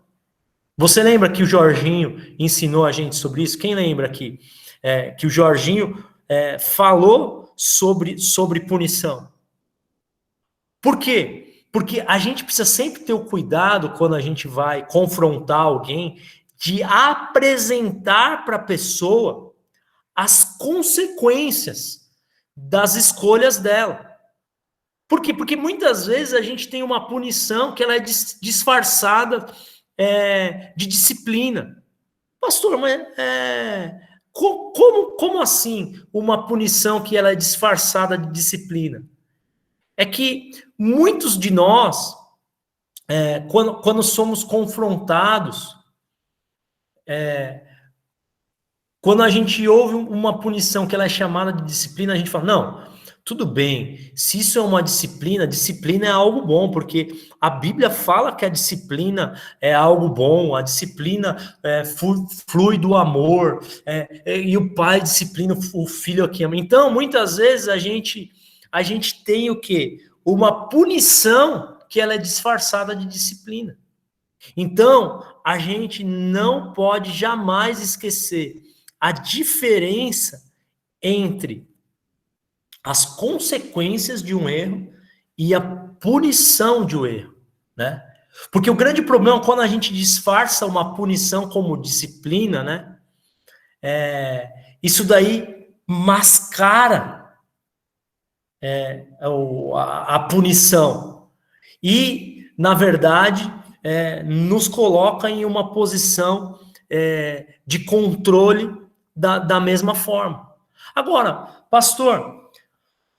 Você lembra que o Jorginho ensinou a gente sobre isso? Quem lembra aqui? Que o Jorginho falou sobre punição. Por quê? Porque a gente precisa sempre ter o cuidado, quando a gente vai confrontar alguém, de apresentar para a pessoa as consequências das escolhas dela. Por quê? Porque muitas vezes a gente tem uma punição que ela é disfarçada de disciplina. Pastor, mas como assim uma punição que ela é disfarçada de disciplina? É que muitos de nós, quando somos confrontados, quando a gente ouve uma punição que ela é chamada de disciplina, a gente fala, não, tudo bem, se isso é uma disciplina é algo bom, porque a Bíblia fala que a disciplina é algo bom, a disciplina flui do amor, e o pai disciplina o filho aqui. Então, muitas vezes a gente tem o quê? Uma punição que ela é disfarçada de disciplina. Então, a gente não pode jamais esquecer a diferença entre as consequências de um erro e a punição de um erro, né? Porque o grande problema quando a gente disfarça uma punição como disciplina, né? Isso daí mascara a punição e, na verdade, nos coloca em uma posição de controle da mesma forma. Agora, pastor,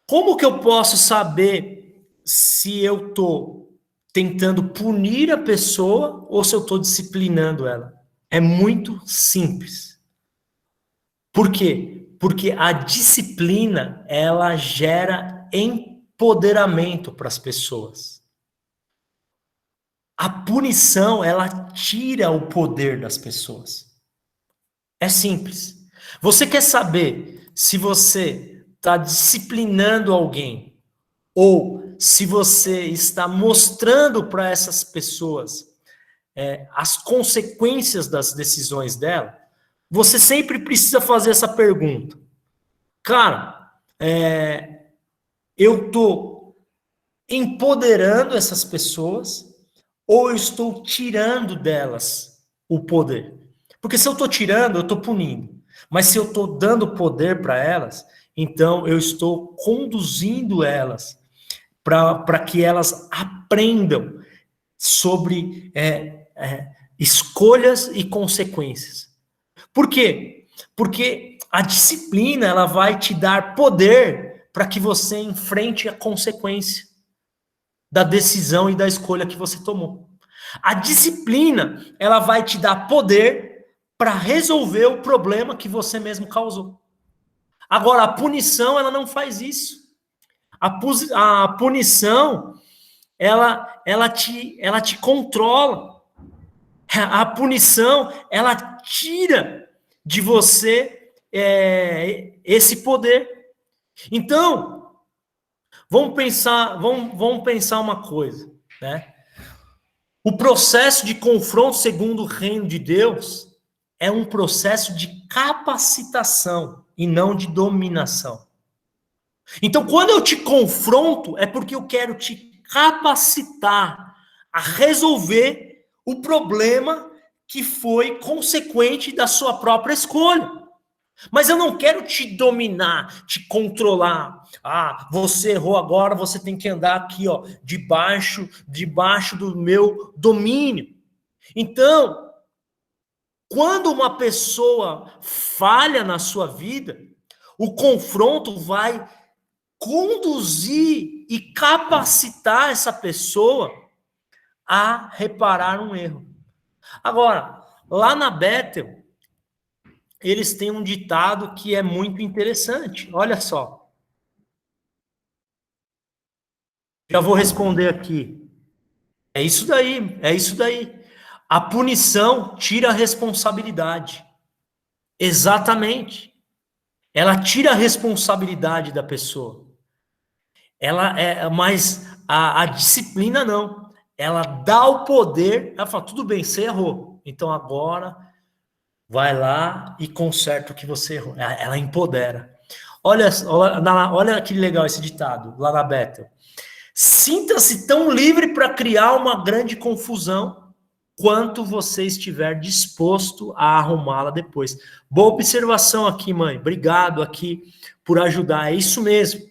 como que eu posso saber se eu estou tentando punir a pessoa ou se eu estou disciplinando ela? É muito simples. Por quê? Porque a disciplina, ela gera empoderamento para as pessoas. A punição, ela tira o poder das pessoas. É simples. Você quer saber se você está disciplinando alguém ou se você está mostrando para essas pessoas as consequências das decisões dela? Você sempre precisa fazer essa pergunta. Cara, eu estou empoderando essas pessoas ou eu estou tirando delas o poder? Porque se eu estou tirando, eu estou punindo. Mas se eu estou dando poder para elas, então eu estou conduzindo elas para que elas aprendam sobre escolhas e consequências. Por quê? Porque a disciplina, ela vai te dar poder para que você enfrente a consequência da decisão e da escolha que você tomou. A disciplina, ela vai te dar poder para resolver o problema que você mesmo causou. Agora, a punição, ela não faz isso. A punição, ela te controla. A punição, ela tira de você esse poder. Então, vamos pensar uma coisa, né? O processo de confronto segundo o reino de Deus é um processo de capacitação e não de dominação. Então, quando eu te confronto, é porque eu quero te capacitar a resolver o problema que foi consequente da sua própria escolha. Mas eu não quero te dominar, te controlar. Ah, você errou agora, você tem que andar aqui, ó, debaixo do meu domínio. Então, quando uma pessoa falha na sua vida, o confronto vai conduzir e capacitar essa pessoa a reparar um erro. Agora, lá na Bethel, eles têm um ditado que é muito interessante. Olha só. Já vou responder aqui. É isso daí, é isso daí. A punição tira a responsabilidade. Exatamente. Ela tira a responsabilidade da pessoa. Mas a disciplina não. Ela dá o poder, ela fala, tudo bem, você errou. Então agora vai lá e conserta o que você errou. Ela empodera. Olha que legal esse ditado, lá na Bethel. Sinta-se tão livre para criar uma grande confusão quanto você estiver disposto a arrumá-la depois. Boa observação aqui, mãe. Obrigado aqui por ajudar. É isso mesmo.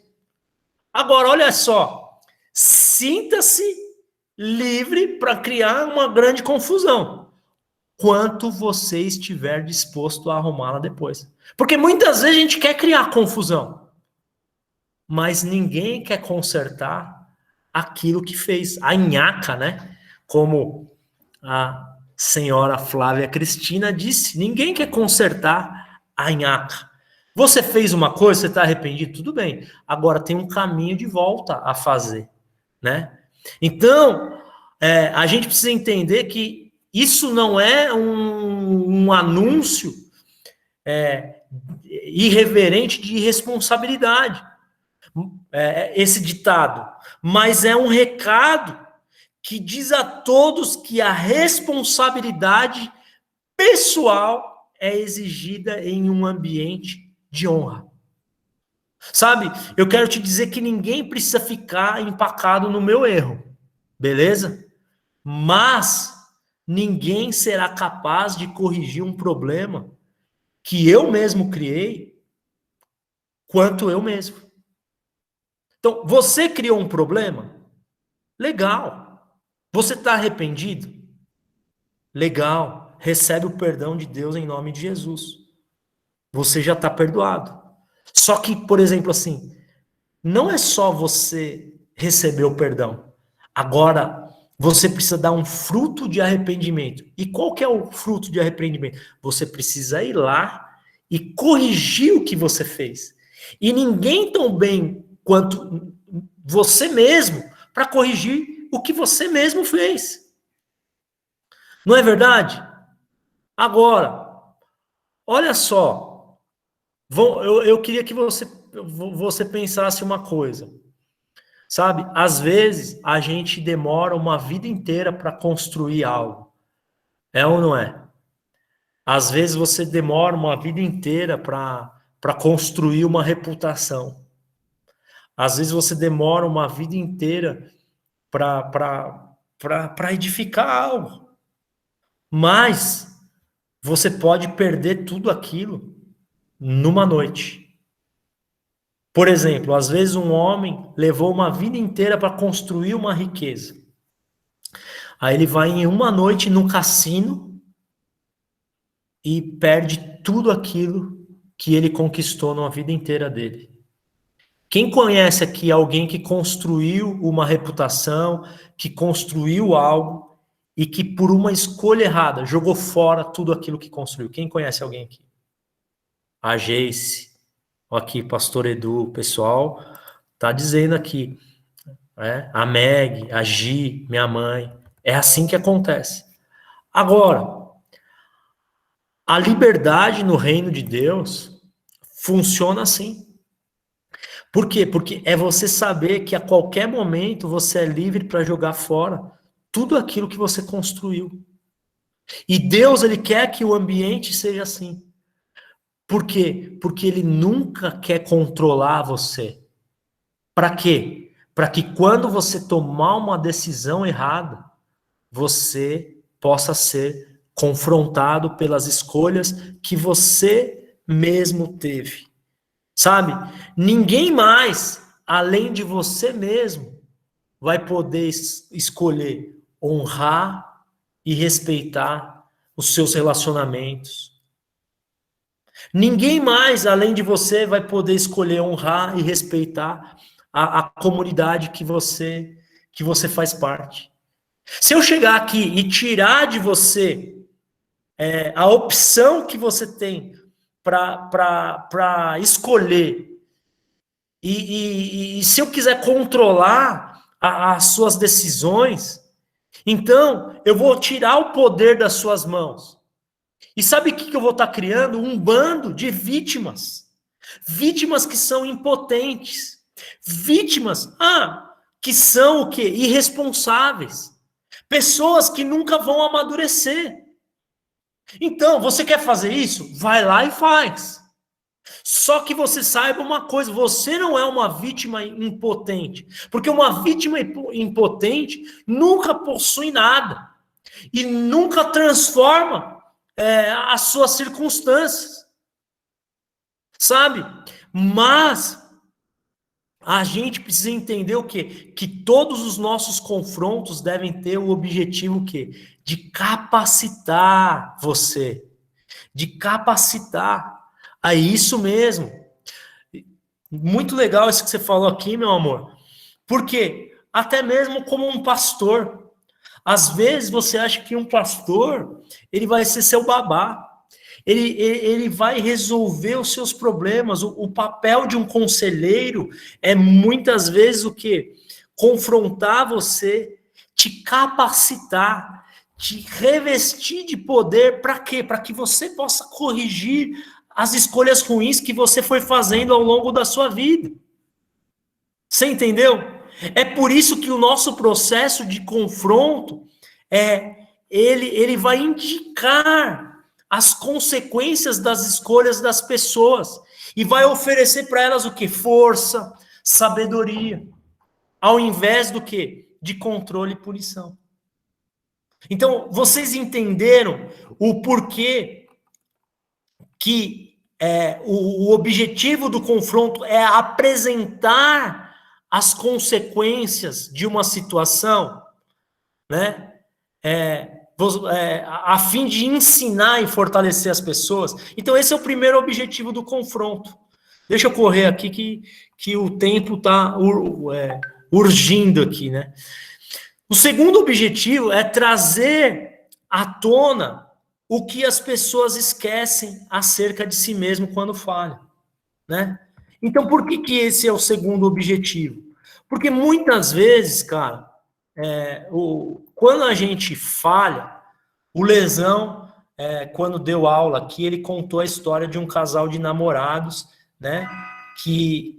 Agora, olha só. Sinta-se livre para criar uma grande confusão quanto você estiver disposto a arrumá-la depois. Porque muitas vezes a gente quer criar confusão, mas ninguém quer consertar aquilo que fez. A nhaca, né? Como a senhora Flávia Cristina disse, ninguém quer consertar a nhaca. Você fez uma coisa, você está arrependido, tudo bem. Agora tem um caminho de volta a fazer, né? Então, a gente precisa entender que isso não é um anúncio irreverente de irresponsabilidade, esse ditado, mas é um recado que diz a todos que a responsabilidade pessoal é exigida em um ambiente de honra. Sabe, eu quero te dizer que ninguém precisa ficar empacado no meu erro, beleza? Mas ninguém será capaz de corrigir um problema que eu mesmo criei quanto eu mesmo. Então, você criou um problema? Legal. Você está arrependido? Legal. Recebe o perdão de Deus em nome de Jesus. Você já está perdoado. Só que, por exemplo, assim, não é só você receber o perdão. Agora, você precisa dar um fruto de arrependimento. E qual que é o fruto de arrependimento? Você precisa ir lá e corrigir o que você fez. E ninguém tão bem quanto você mesmo para corrigir o que você mesmo fez. Não é verdade? Agora, olha só. Eu queria que você pensasse uma coisa. Sabe, às vezes a gente demora uma vida inteira para construir algo. É ou não é? Às vezes você demora uma vida inteira para construir uma reputação. Às vezes você demora uma vida inteira para edificar algo. Mas você pode perder tudo aquilo numa noite. Por exemplo, às vezes um homem levou uma vida inteira para construir uma riqueza. Aí ele vai em uma noite no cassino e perde tudo aquilo que ele conquistou na vida inteira dele. Quem conhece aqui alguém que construiu uma reputação, que construiu algo e que por uma escolha errada jogou fora tudo aquilo que construiu? Quem conhece alguém aqui? A Geice. Aqui, pastor Edu, o pessoal tá dizendo aqui, a Meg, a Gi, minha mãe, é assim que acontece. Agora, a liberdade no reino de Deus funciona assim. Por quê? Porque é você saber que a qualquer momento você é livre para jogar fora tudo aquilo que você construiu. E Deus, ele quer que o ambiente seja assim. Por quê? Porque ele nunca quer controlar você. Para quê? Para que quando você tomar uma decisão errada, você possa ser confrontado pelas escolhas que você mesmo teve. Sabe? Ninguém mais, além de você mesmo, vai poder escolher honrar e respeitar os seus relacionamentos. Ninguém mais, além de você, vai poder escolher honrar e respeitar a comunidade que você faz parte. Se eu chegar aqui e tirar de você a opção que você tem para escolher, e se eu quiser controlar as suas decisões, então eu vou tirar o poder das suas mãos. E sabe o que eu vou estar criando? Um bando de vítimas. Vítimas que são impotentes. Vítimas, que são o quê? Irresponsáveis. Pessoas que nunca vão amadurecer. Então, você quer fazer isso? Vai lá e faz. Só que você saiba uma coisa, você não é uma vítima impotente. Porque uma vítima impotente nunca possui nada. E nunca transforma as suas circunstâncias. Sabe? Mas a gente precisa entender o quê? Que todos os nossos confrontos devem ter o objetivo o quê? De capacitar você. De capacitar. É isso mesmo. Muito legal isso que você falou aqui, meu amor. Por quê? Até mesmo como um pastor. Às vezes você acha que um pastor, ele vai ser seu babá. Ele vai resolver os seus problemas. O papel de um conselheiro é muitas vezes o quê? Confrontar você, te capacitar, te revestir de poder. Para quê? Para que você possa corrigir as escolhas ruins que você foi fazendo ao longo da sua vida. Você entendeu? É por isso que o nosso processo de confronto ele vai indicar as consequências das escolhas das pessoas e vai oferecer para elas o que? Força, sabedoria, ao invés do que? De controle e punição. Então, vocês entenderam o porquê que o objetivo do confronto é apresentar as consequências de uma situação, né? A fim de ensinar e fortalecer as pessoas. Então, esse é o primeiro objetivo do confronto. Deixa eu correr aqui que o tempo está urgindo aqui, né? O segundo objetivo é trazer à tona o que as pessoas esquecem acerca de si mesmo quando falham, né? Então, por que esse é o segundo objetivo? Porque muitas vezes, cara, quando a gente falha, o Lesão, quando deu aula aqui, ele contou a história de um casal de namorados, né, que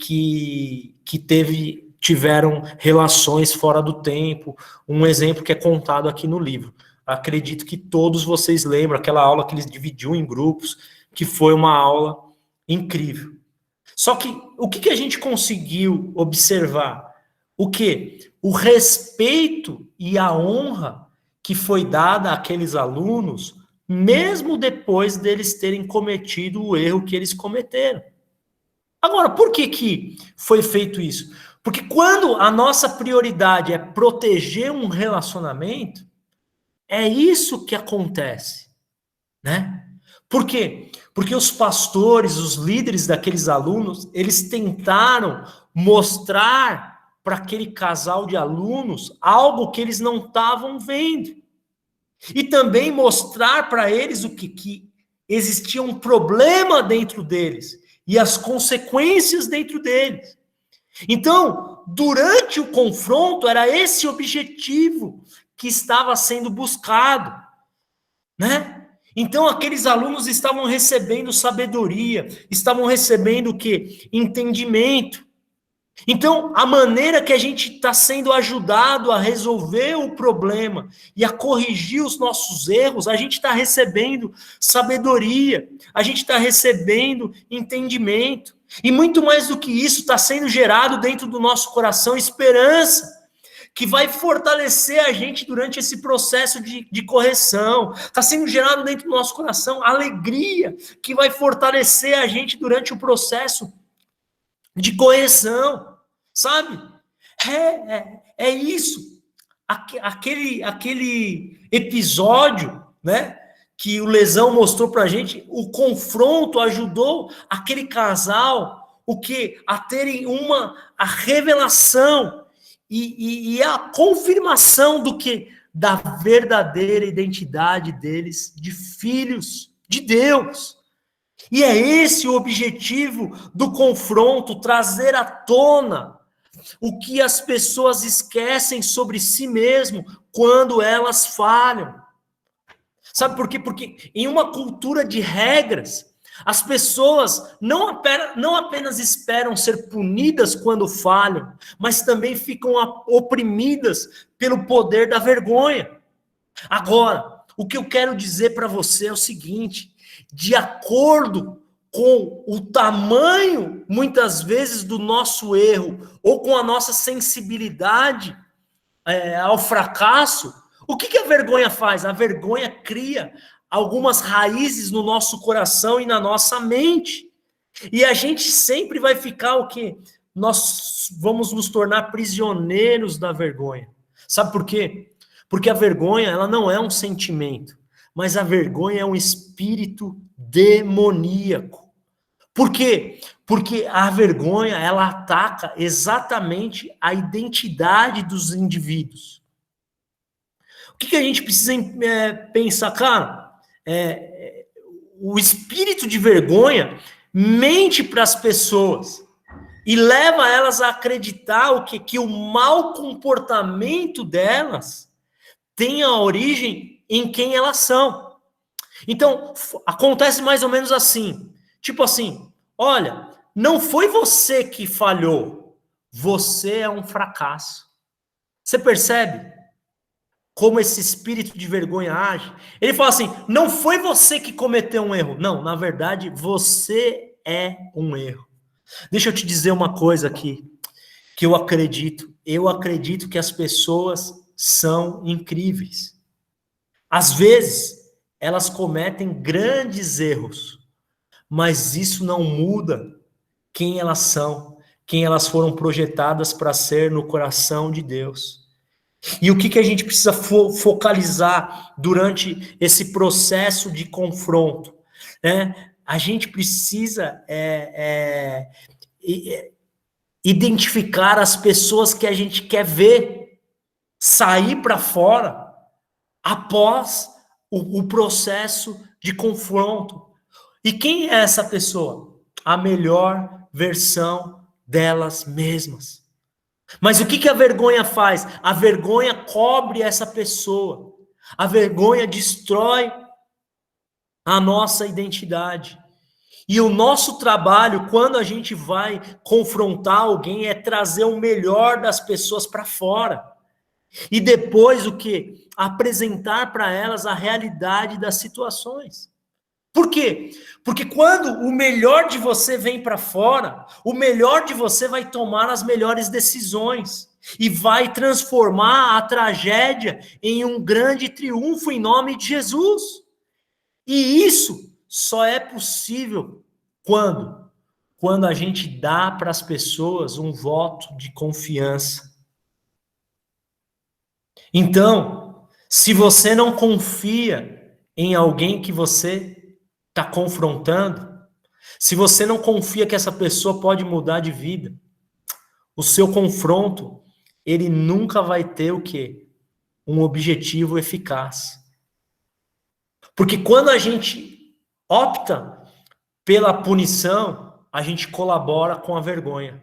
tiveram relações fora do tempo, um exemplo que é contado aqui no livro. Acredito que todos vocês lembram, aquela aula que eles dividiu em grupos, que foi uma aula incrível. Só que, o que a gente conseguiu observar? O quê? O respeito e a honra que foi dada àqueles alunos, mesmo depois deles terem cometido o erro que eles cometeram. Agora, por que foi feito isso? Porque quando a nossa prioridade é proteger um relacionamento, é isso que acontece, né? Por quê? Porque os pastores, os líderes daqueles alunos, eles tentaram mostrar para aquele casal de alunos algo que eles não estavam vendo. E também mostrar para eles que existia um problema dentro deles e as consequências dentro deles. Então, durante o confronto, era esse objetivo que estava sendo buscado. né? Então aqueles alunos estavam recebendo sabedoria, estavam recebendo o quê? Entendimento. Então, a maneira que a gente está sendo ajudado a resolver o problema e a corrigir os nossos erros, a gente está recebendo sabedoria, a gente está recebendo entendimento. E muito mais do que isso, está sendo gerado dentro do nosso coração esperança, que vai fortalecer a gente durante esse processo de correção. Está sendo gerado dentro do nosso coração alegria, que vai fortalecer a gente durante o processo de correção, sabe? É isso. Aquele episódio, né, que o Lesão mostrou pra gente, o confronto ajudou aquele casal a terem a revelação e a confirmação da verdadeira identidade deles, de filhos de Deus. E é esse o objetivo do confronto, trazer à tona o que as pessoas esquecem sobre si mesmo quando elas falham. Sabe por quê? Porque em uma cultura de regras, as pessoas não apenas esperam ser punidas quando falham, mas também ficam oprimidas pelo poder da vergonha. Agora, o que eu quero dizer para você é o seguinte: de acordo com o tamanho, muitas vezes, do nosso erro, ou com a nossa sensibilidade ao fracasso, o que a vergonha faz? A vergonha cria algumas raízes no nosso coração e na nossa mente. E a gente sempre vai ficar o quê? Nós vamos nos tornar prisioneiros da vergonha. Sabe por quê? Porque a vergonha, ela não é um sentimento, mas a vergonha é um espírito demoníaco. Por quê? Porque a vergonha, ela ataca exatamente a identidade dos indivíduos. O que a gente precisa pensar, cara? O espírito de vergonha mente para as pessoas e leva elas a acreditar que o mau comportamento delas tem a origem em quem elas são. Então, acontece mais ou menos assim. Tipo assim, olha, não foi você que falhou, você é um fracasso. Você percebe como esse espírito de vergonha age? Ele fala assim, não foi você que cometeu um erro. Não, na verdade, você é um erro. Deixa eu te dizer uma coisa aqui, que eu acredito. Eu acredito que as pessoas são incríveis. Às vezes, elas cometem grandes erros, mas isso não muda quem elas são, quem elas foram projetadas para ser no coração de Deus. E o que a gente precisa focalizar durante esse processo de confronto? Né? A gente precisa identificar as pessoas que a gente quer ver sair para fora após o processo de confronto. E quem é essa pessoa? A melhor versão delas mesmas. Mas o que a vergonha faz? A vergonha cobre essa pessoa. A vergonha destrói a nossa identidade. E o nosso trabalho, quando a gente vai confrontar alguém, é trazer o melhor das pessoas para fora. E depois o quê? Apresentar para elas a realidade das situações. Por quê? Porque quando o melhor de você vem para fora, o melhor de você vai tomar as melhores decisões e vai transformar a tragédia em um grande triunfo em nome de Jesus. E isso só é possível quando a gente dá para as pessoas um voto de confiança. Então, se você não confia em alguém que você está confrontando, se você não confia que essa pessoa pode mudar de vida, o seu confronto, ele nunca vai ter o quê? Um objetivo eficaz. Porque quando a gente opta pela punição, a gente colabora com a vergonha.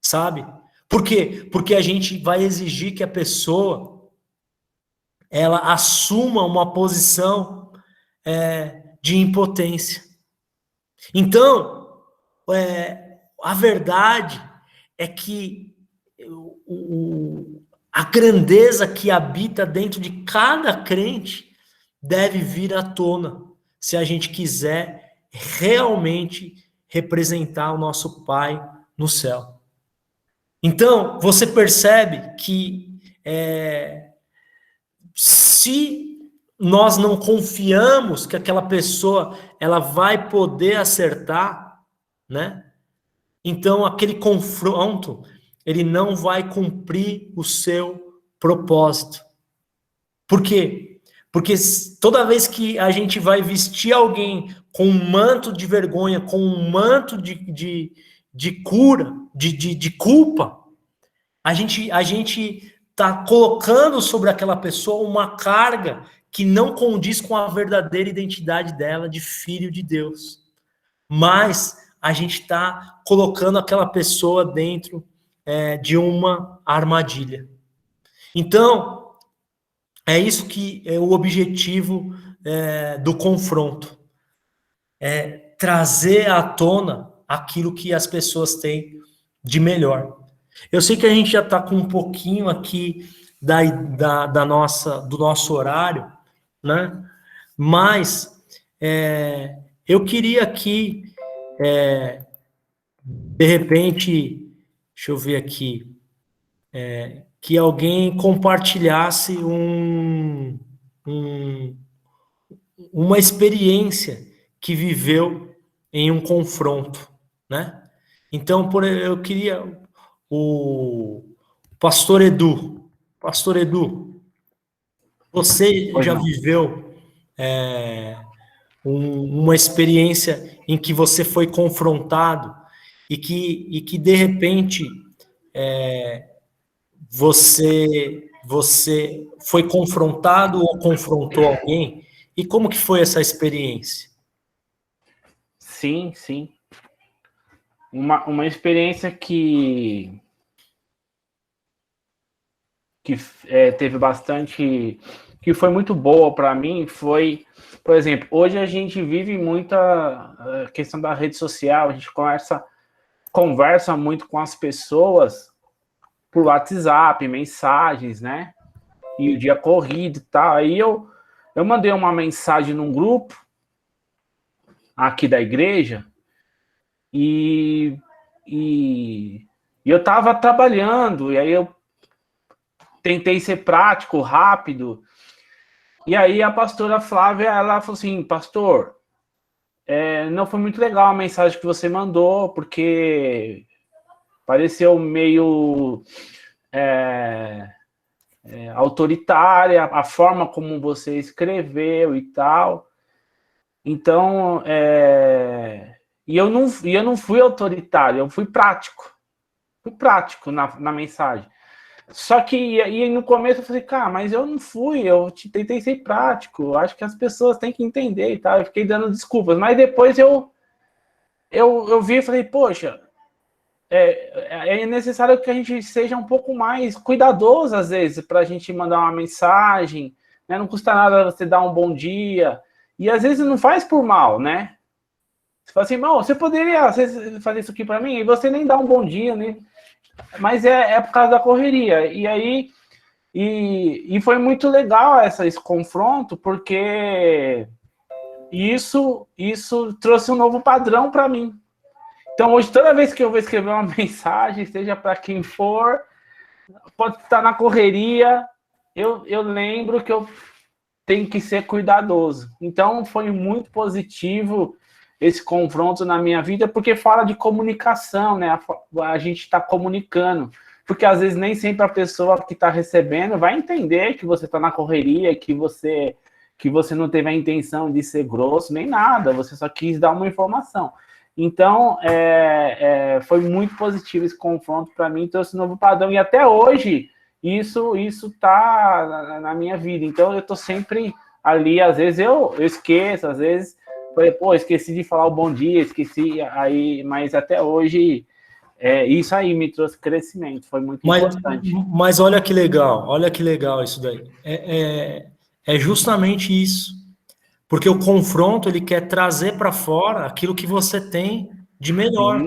Sabe? Por quê? Porque a gente vai exigir que a pessoa ela assuma uma posição de impotência. Então, a verdade é que a grandeza que habita dentro de cada crente deve vir à tona, se a gente quiser realmente representar o nosso Pai no céu. Então, você percebe que se nós não confiamos que aquela pessoa ela vai poder acertar, né? Então, aquele confronto, ele não vai cumprir o seu propósito. Por quê? Porque toda vez que a gente vai vestir alguém com um manto de vergonha, com um manto de cura, de culpa, a gente está colocando sobre aquela pessoa uma carga que não condiz com a verdadeira identidade dela de filho de Deus. Mas a gente está colocando aquela pessoa dentro de uma armadilha. Então, é isso que é o objetivo do confronto. É trazer à tona aquilo que as pessoas têm de melhor. Eu sei que a gente já está com um pouquinho aqui do nosso horário, né? Mas eu queria aqui, de repente, deixa eu ver aqui, que alguém compartilhasse uma experiência que viveu em um confronto, né? Então, eu queria o Pastor Edu. Pastor Edu, você já viveu uma experiência em que você foi confrontado e que de repente você foi confrontado ou confrontou alguém? E como que foi essa experiência? Sim, sim. Uma experiência que teve bastante, que foi muito boa para mim, foi, por exemplo, hoje a gente vive muita questão da rede social, a gente conversa muito com as pessoas por WhatsApp, mensagens, né? E o dia corrido e tal. Aí eu mandei uma mensagem num grupo aqui da igreja e eu estava trabalhando, e aí eu tentei ser prático, rápido, e aí a pastora Flávia, ela falou assim: pastor, não foi muito legal a mensagem que você mandou, porque pareceu meio autoritária a forma como você escreveu e tal. Então, e eu não fui autoritário, eu fui prático. Fui prático na mensagem. Só que aí no começo eu falei, cara, mas eu não fui, eu tentei ser prático, acho que as pessoas têm que entender e tal. Eu fiquei dando desculpas, mas depois eu vi e falei, poxa, é necessário que a gente seja um pouco mais cuidadoso, às vezes, para a gente mandar uma mensagem, né? Não custa nada você dar um bom dia, e às vezes não faz por mal, né? Você fala assim, irmão, você poderia fazer isso aqui para mim? E você nem dá um bom dia, né? Mas é por causa da correria. E aí, e foi muito legal esse confronto, porque isso trouxe um novo padrão para mim. Então, hoje, toda vez que eu vou escrever uma mensagem, seja para quem for, pode estar na correria, eu lembro que eu tenho que ser cuidadoso. Então, foi muito positivo esse confronto na minha vida, porque fala de comunicação, né? A gente está comunicando, porque às vezes nem sempre a pessoa que está recebendo vai entender que você está na correria, que você não teve a intenção de ser grosso, nem nada, você só quis dar uma informação. Então, foi muito positivo esse confronto para mim, trouxe um novo padrão, e até hoje isso está na minha vida. Então, eu estou sempre ali, às vezes eu esqueço, às vezes falei, esqueci de falar o bom dia, esqueci, aí, mas até hoje Isso aí me trouxe crescimento, foi muito importante. Mas olha que legal isso daí. É justamente isso. Porque o confronto, ele quer trazer para fora aquilo que você tem de melhor.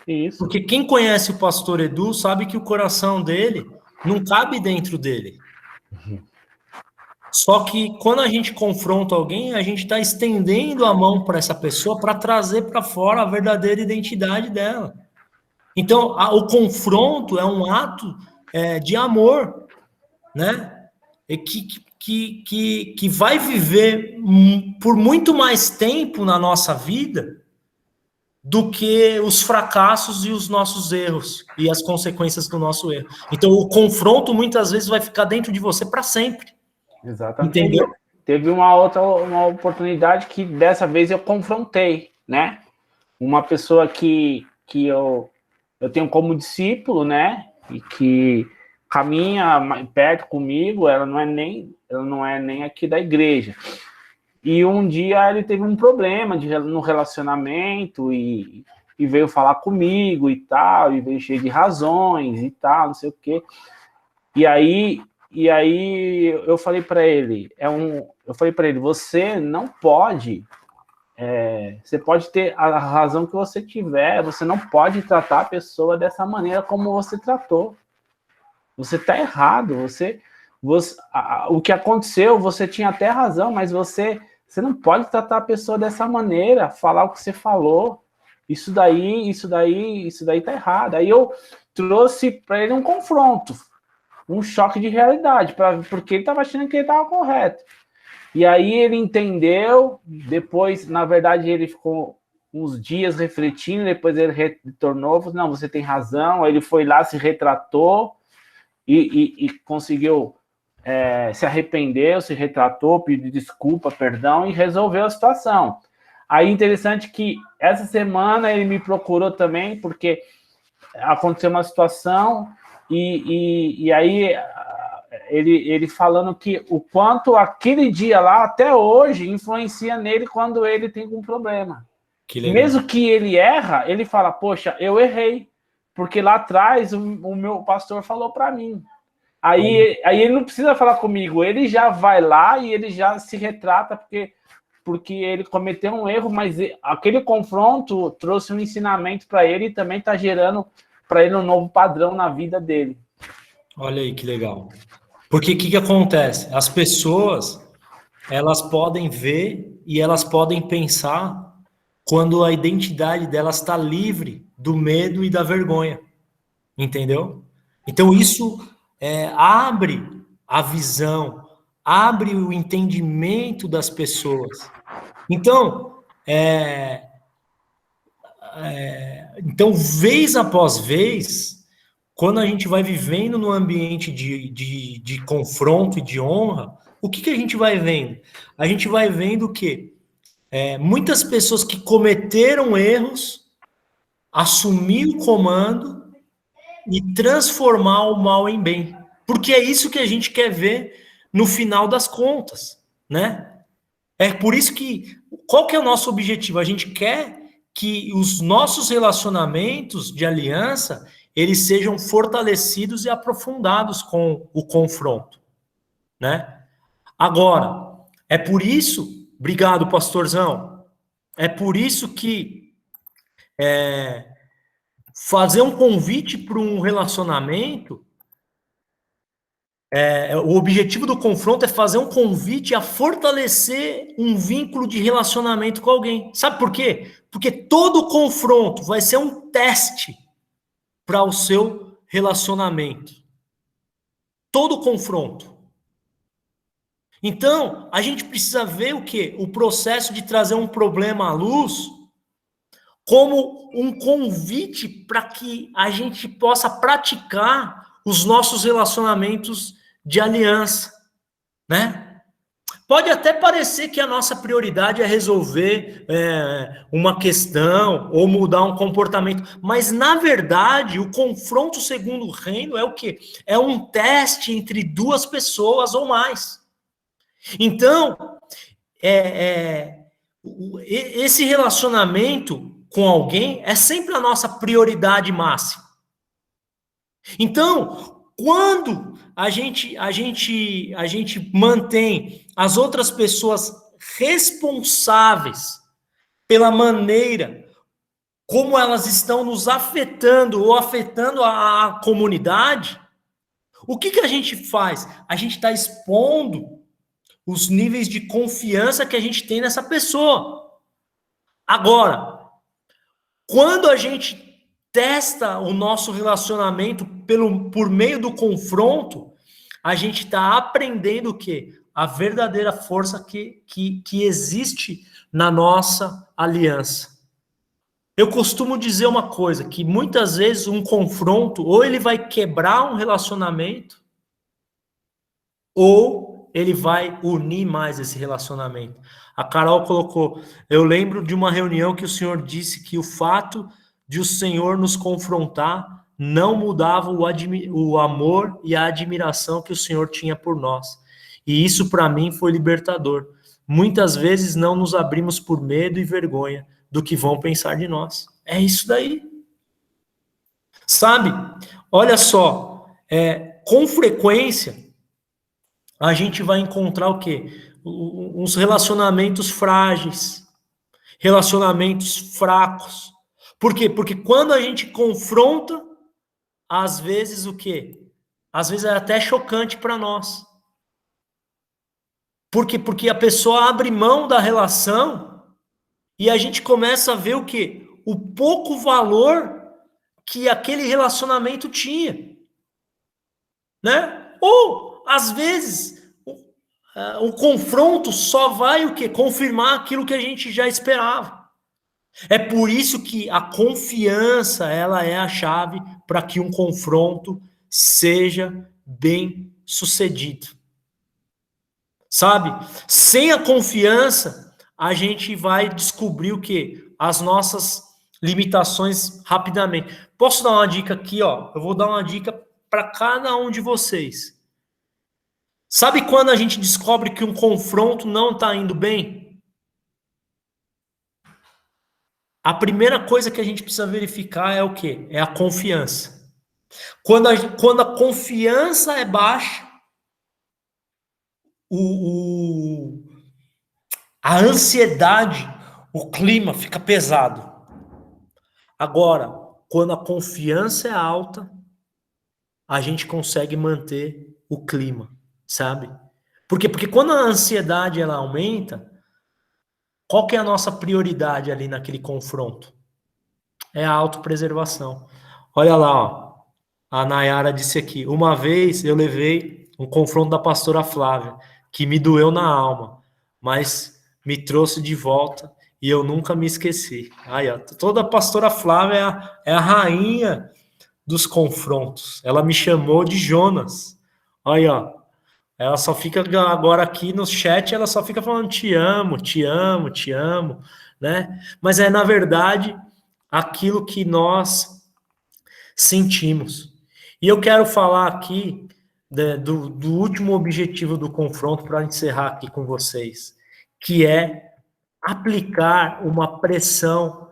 Isso. Porque quem conhece o pastor Edu sabe que o coração dele não cabe dentro dele. Só que quando a gente confronta alguém, a gente está estendendo a mão para essa pessoa para trazer para fora a verdadeira identidade dela. Então, o confronto é um ato de amor, né? Que vai viver por muito mais tempo na nossa vida do que os fracassos e os nossos erros e as consequências do nosso erro. Então, o confronto muitas vezes vai ficar dentro de você para sempre. Exatamente. Entendeu? Teve uma oportunidade que dessa vez eu confrontei, né? Uma pessoa que eu tenho como discípulo, né? E que caminha perto comigo, ela não é nem aqui da igreja. E um dia ele teve um problema no relacionamento e veio falar comigo e tal, e veio cheio de razões e tal, não sei o quê. E aí eu falei para ele, você não pode, você pode ter a razão que você tiver, você não pode tratar a pessoa dessa maneira como você tratou. Você está errado, o que aconteceu, você tinha até razão, mas você não pode tratar a pessoa dessa maneira, falar o que você falou. Isso daí tá errado. Aí eu trouxe para ele um confronto, um choque de realidade, porque ele estava achando que ele estava correto. E aí ele entendeu, depois, na verdade, ele ficou uns dias refletindo, depois ele retornou, falou, não, você tem razão, aí ele foi lá, se retratou, e conseguiu se arrependeu, se retratou, pediu desculpa, perdão e resolveu a situação. Aí interessante que essa semana ele me procurou também, porque aconteceu uma situação e aí ele falando que o quanto aquele dia lá, até hoje, influencia nele quando ele tem um problema. Mesmo que ele erra, ele fala, poxa, eu errei, porque lá atrás o meu pastor falou para mim. Aí ele não precisa falar comigo, ele já vai lá e ele já se retrata porque ele cometeu um erro, mas aquele confronto trouxe um ensinamento para ele e também está gerando para ele um novo padrão na vida dele. Olha aí que legal. Porque o que acontece? As pessoas, elas podem ver e elas podem pensar quando a identidade delas está livre do medo e da vergonha. Entendeu? Então isso abre a visão, abre o entendimento das pessoas. Então, então vez após vez, quando a gente vai vivendo no ambiente de confronto e de honra, o que a gente vai vendo? A gente vai vendo o quê? Muitas pessoas que cometeram erros, assumir o comando e transformar o mal em bem. Porque é isso que a gente quer ver no final das contas, né? É por isso que, qual que é o nosso objetivo? A gente quer que os nossos relacionamentos de aliança, eles sejam fortalecidos e aprofundados com o confronto, né? Agora, é por isso, obrigado, pastorzão, é por isso que fazer um convite para um relacionamento, o objetivo do confronto é fazer um convite a fortalecer um vínculo de relacionamento com alguém. Sabe por quê? Porque todo confronto vai ser um teste para o seu relacionamento. Todo confronto. Então, a gente precisa ver o quê? O processo de trazer um problema à luz como um convite para que a gente possa praticar os nossos relacionamentos de aliança, né? Pode até parecer que a nossa prioridade é resolver uma questão ou mudar um comportamento, mas, na verdade, o confronto segundo o reino é o quê? É um teste entre duas pessoas ou mais. Então, esse relacionamento, com alguém é sempre a nossa prioridade máxima. Então, quando a gente mantém as outras pessoas responsáveis pela maneira como elas estão nos afetando ou afetando a comunidade, o que a gente faz? A gente está expondo os níveis de confiança que a gente tem nessa pessoa. Agora, quando a gente testa o nosso relacionamento por meio do confronto, a gente está aprendendo o quê? A verdadeira força que existe na nossa aliança. Eu costumo dizer uma coisa, que muitas vezes um confronto, ou ele vai quebrar um relacionamento, ou ele vai unir mais esse relacionamento. A Carol colocou, eu lembro de uma reunião que o Senhor disse que o fato de o Senhor nos confrontar não mudava o amor e a admiração que o Senhor tinha por nós. E isso para mim foi libertador. Muitas vezes não nos abrimos por medo e vergonha do que vão pensar de nós. É isso daí. Sabe? Olha só, com frequência a gente vai encontrar o quê? Uns relacionamentos frágeis, relacionamentos fracos. Por quê? Porque quando a gente confronta, às vezes o quê? Às vezes é até chocante para nós. Por quê? Porque a pessoa abre mão da relação e a gente começa a ver o quê? O pouco valor que aquele relacionamento tinha. Né? Ou, às vezes, o confronto só vai o quê? Confirmar aquilo que a gente já esperava. É por isso que a confiança, ela é a chave para que um confronto seja bem sucedido. Sabe? Sem a confiança, a gente vai descobrir o quê? As nossas limitações rapidamente. Posso dar uma dica aqui, ó? Eu vou dar uma dica para cada um de vocês. Sabe quando a gente descobre que um confronto não está indo bem? A primeira coisa que a gente precisa verificar é o quê? É a confiança. Quando a confiança é baixa, a ansiedade, o clima fica pesado. Agora, quando a confiança é alta, a gente consegue manter o clima, sabe? Por quê? Porque quando a ansiedade ela aumenta, qual que é a nossa prioridade ali naquele confronto? É a autopreservação. Olha lá, ó. A Nayara disse aqui, uma vez eu levei um confronto da pastora Flávia, que me doeu na alma, mas me trouxe de volta e eu nunca me esqueci. Aí, ó, toda a pastora Flávia é a rainha dos confrontos. Ela me chamou de Jonas. Olha, ó, ela só fica agora aqui no chat, ela só fica falando te amo, te amo, te amo, né? Mas é, na verdade, aquilo que nós sentimos. E eu quero falar aqui do último objetivo do confronto para encerrar aqui com vocês, que é aplicar uma pressão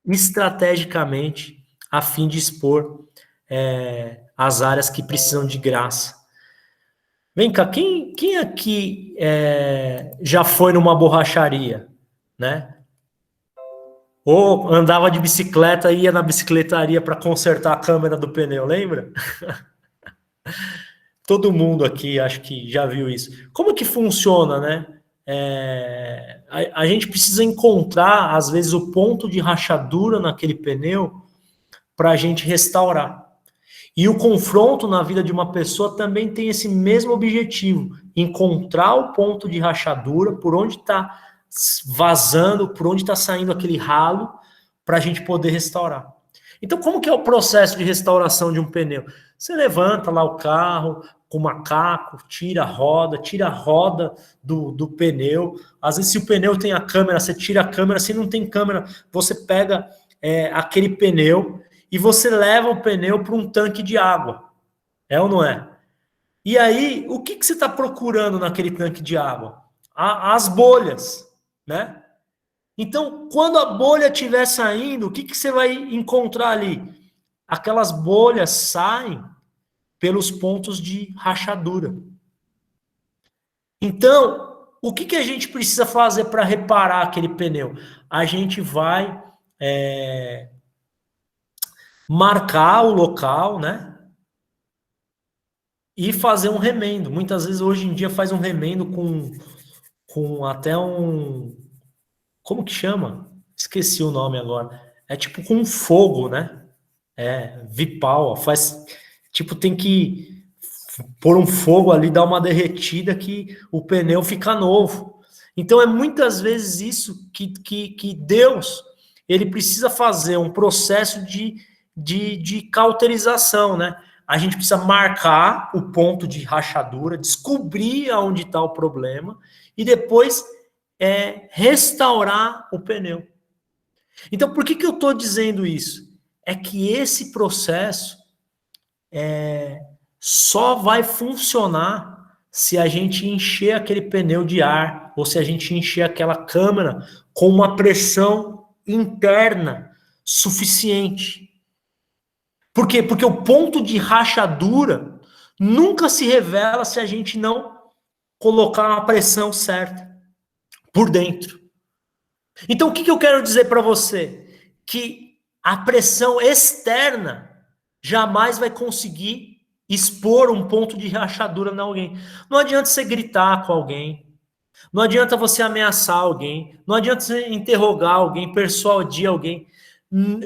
estrategicamente a fim de expor as áreas que precisam de graça. Vem cá, quem aqui já foi numa borracharia, né? Ou andava de bicicleta e ia na bicicletaria para consertar a câmera do pneu, lembra? Todo mundo aqui acho que já viu isso. Como que funciona, né? A gente precisa encontrar, às vezes, o ponto de rachadura naquele pneu para a gente restaurar. E o confronto na vida de uma pessoa também tem esse mesmo objetivo, encontrar o ponto de rachadura, por onde está vazando, por onde está saindo aquele ralo, para a gente poder restaurar. Então, como que é o processo de restauração de um pneu? Você levanta lá o carro com o macaco, tira a roda do pneu. Às vezes, se o pneu tem a câmera, você tira a câmera. Se não tem câmera, você pega aquele pneu e você leva o pneu para um tanque de água. É ou não é? E aí, o que você está procurando naquele tanque de água? As bolhas, né? Então, quando a bolha estiver saindo, o que você vai encontrar ali? Aquelas bolhas saem pelos pontos de rachadura. Então, o que a gente precisa fazer para reparar aquele pneu? A gente vai marcar o local, né? E fazer um remendo. Muitas vezes, hoje em dia, faz um remendo com até um... Como que chama? Esqueci o nome agora. É tipo com um fogo, né? Vipal. Faz... Tipo, tem que pôr um fogo ali, dar uma derretida que o pneu fica novo. Então, é muitas vezes isso que Deus, ele precisa fazer um processo de cauterização, né? A gente precisa marcar o ponto de rachadura, descobrir aonde está o problema e depois restaurar o pneu. Então, por que eu estou dizendo isso? É que esse processo só vai funcionar se a gente encher aquele pneu de ar ou se a gente encher aquela câmara com uma pressão interna suficiente. Por quê? Porque o ponto de rachadura nunca se revela se a gente não colocar uma pressão certa por dentro. Então, o que eu quero dizer para você? Que a pressão externa jamais vai conseguir expor um ponto de rachadura em alguém. Não adianta você gritar com alguém, não adianta você ameaçar alguém, não adianta você interrogar alguém, persuadir alguém.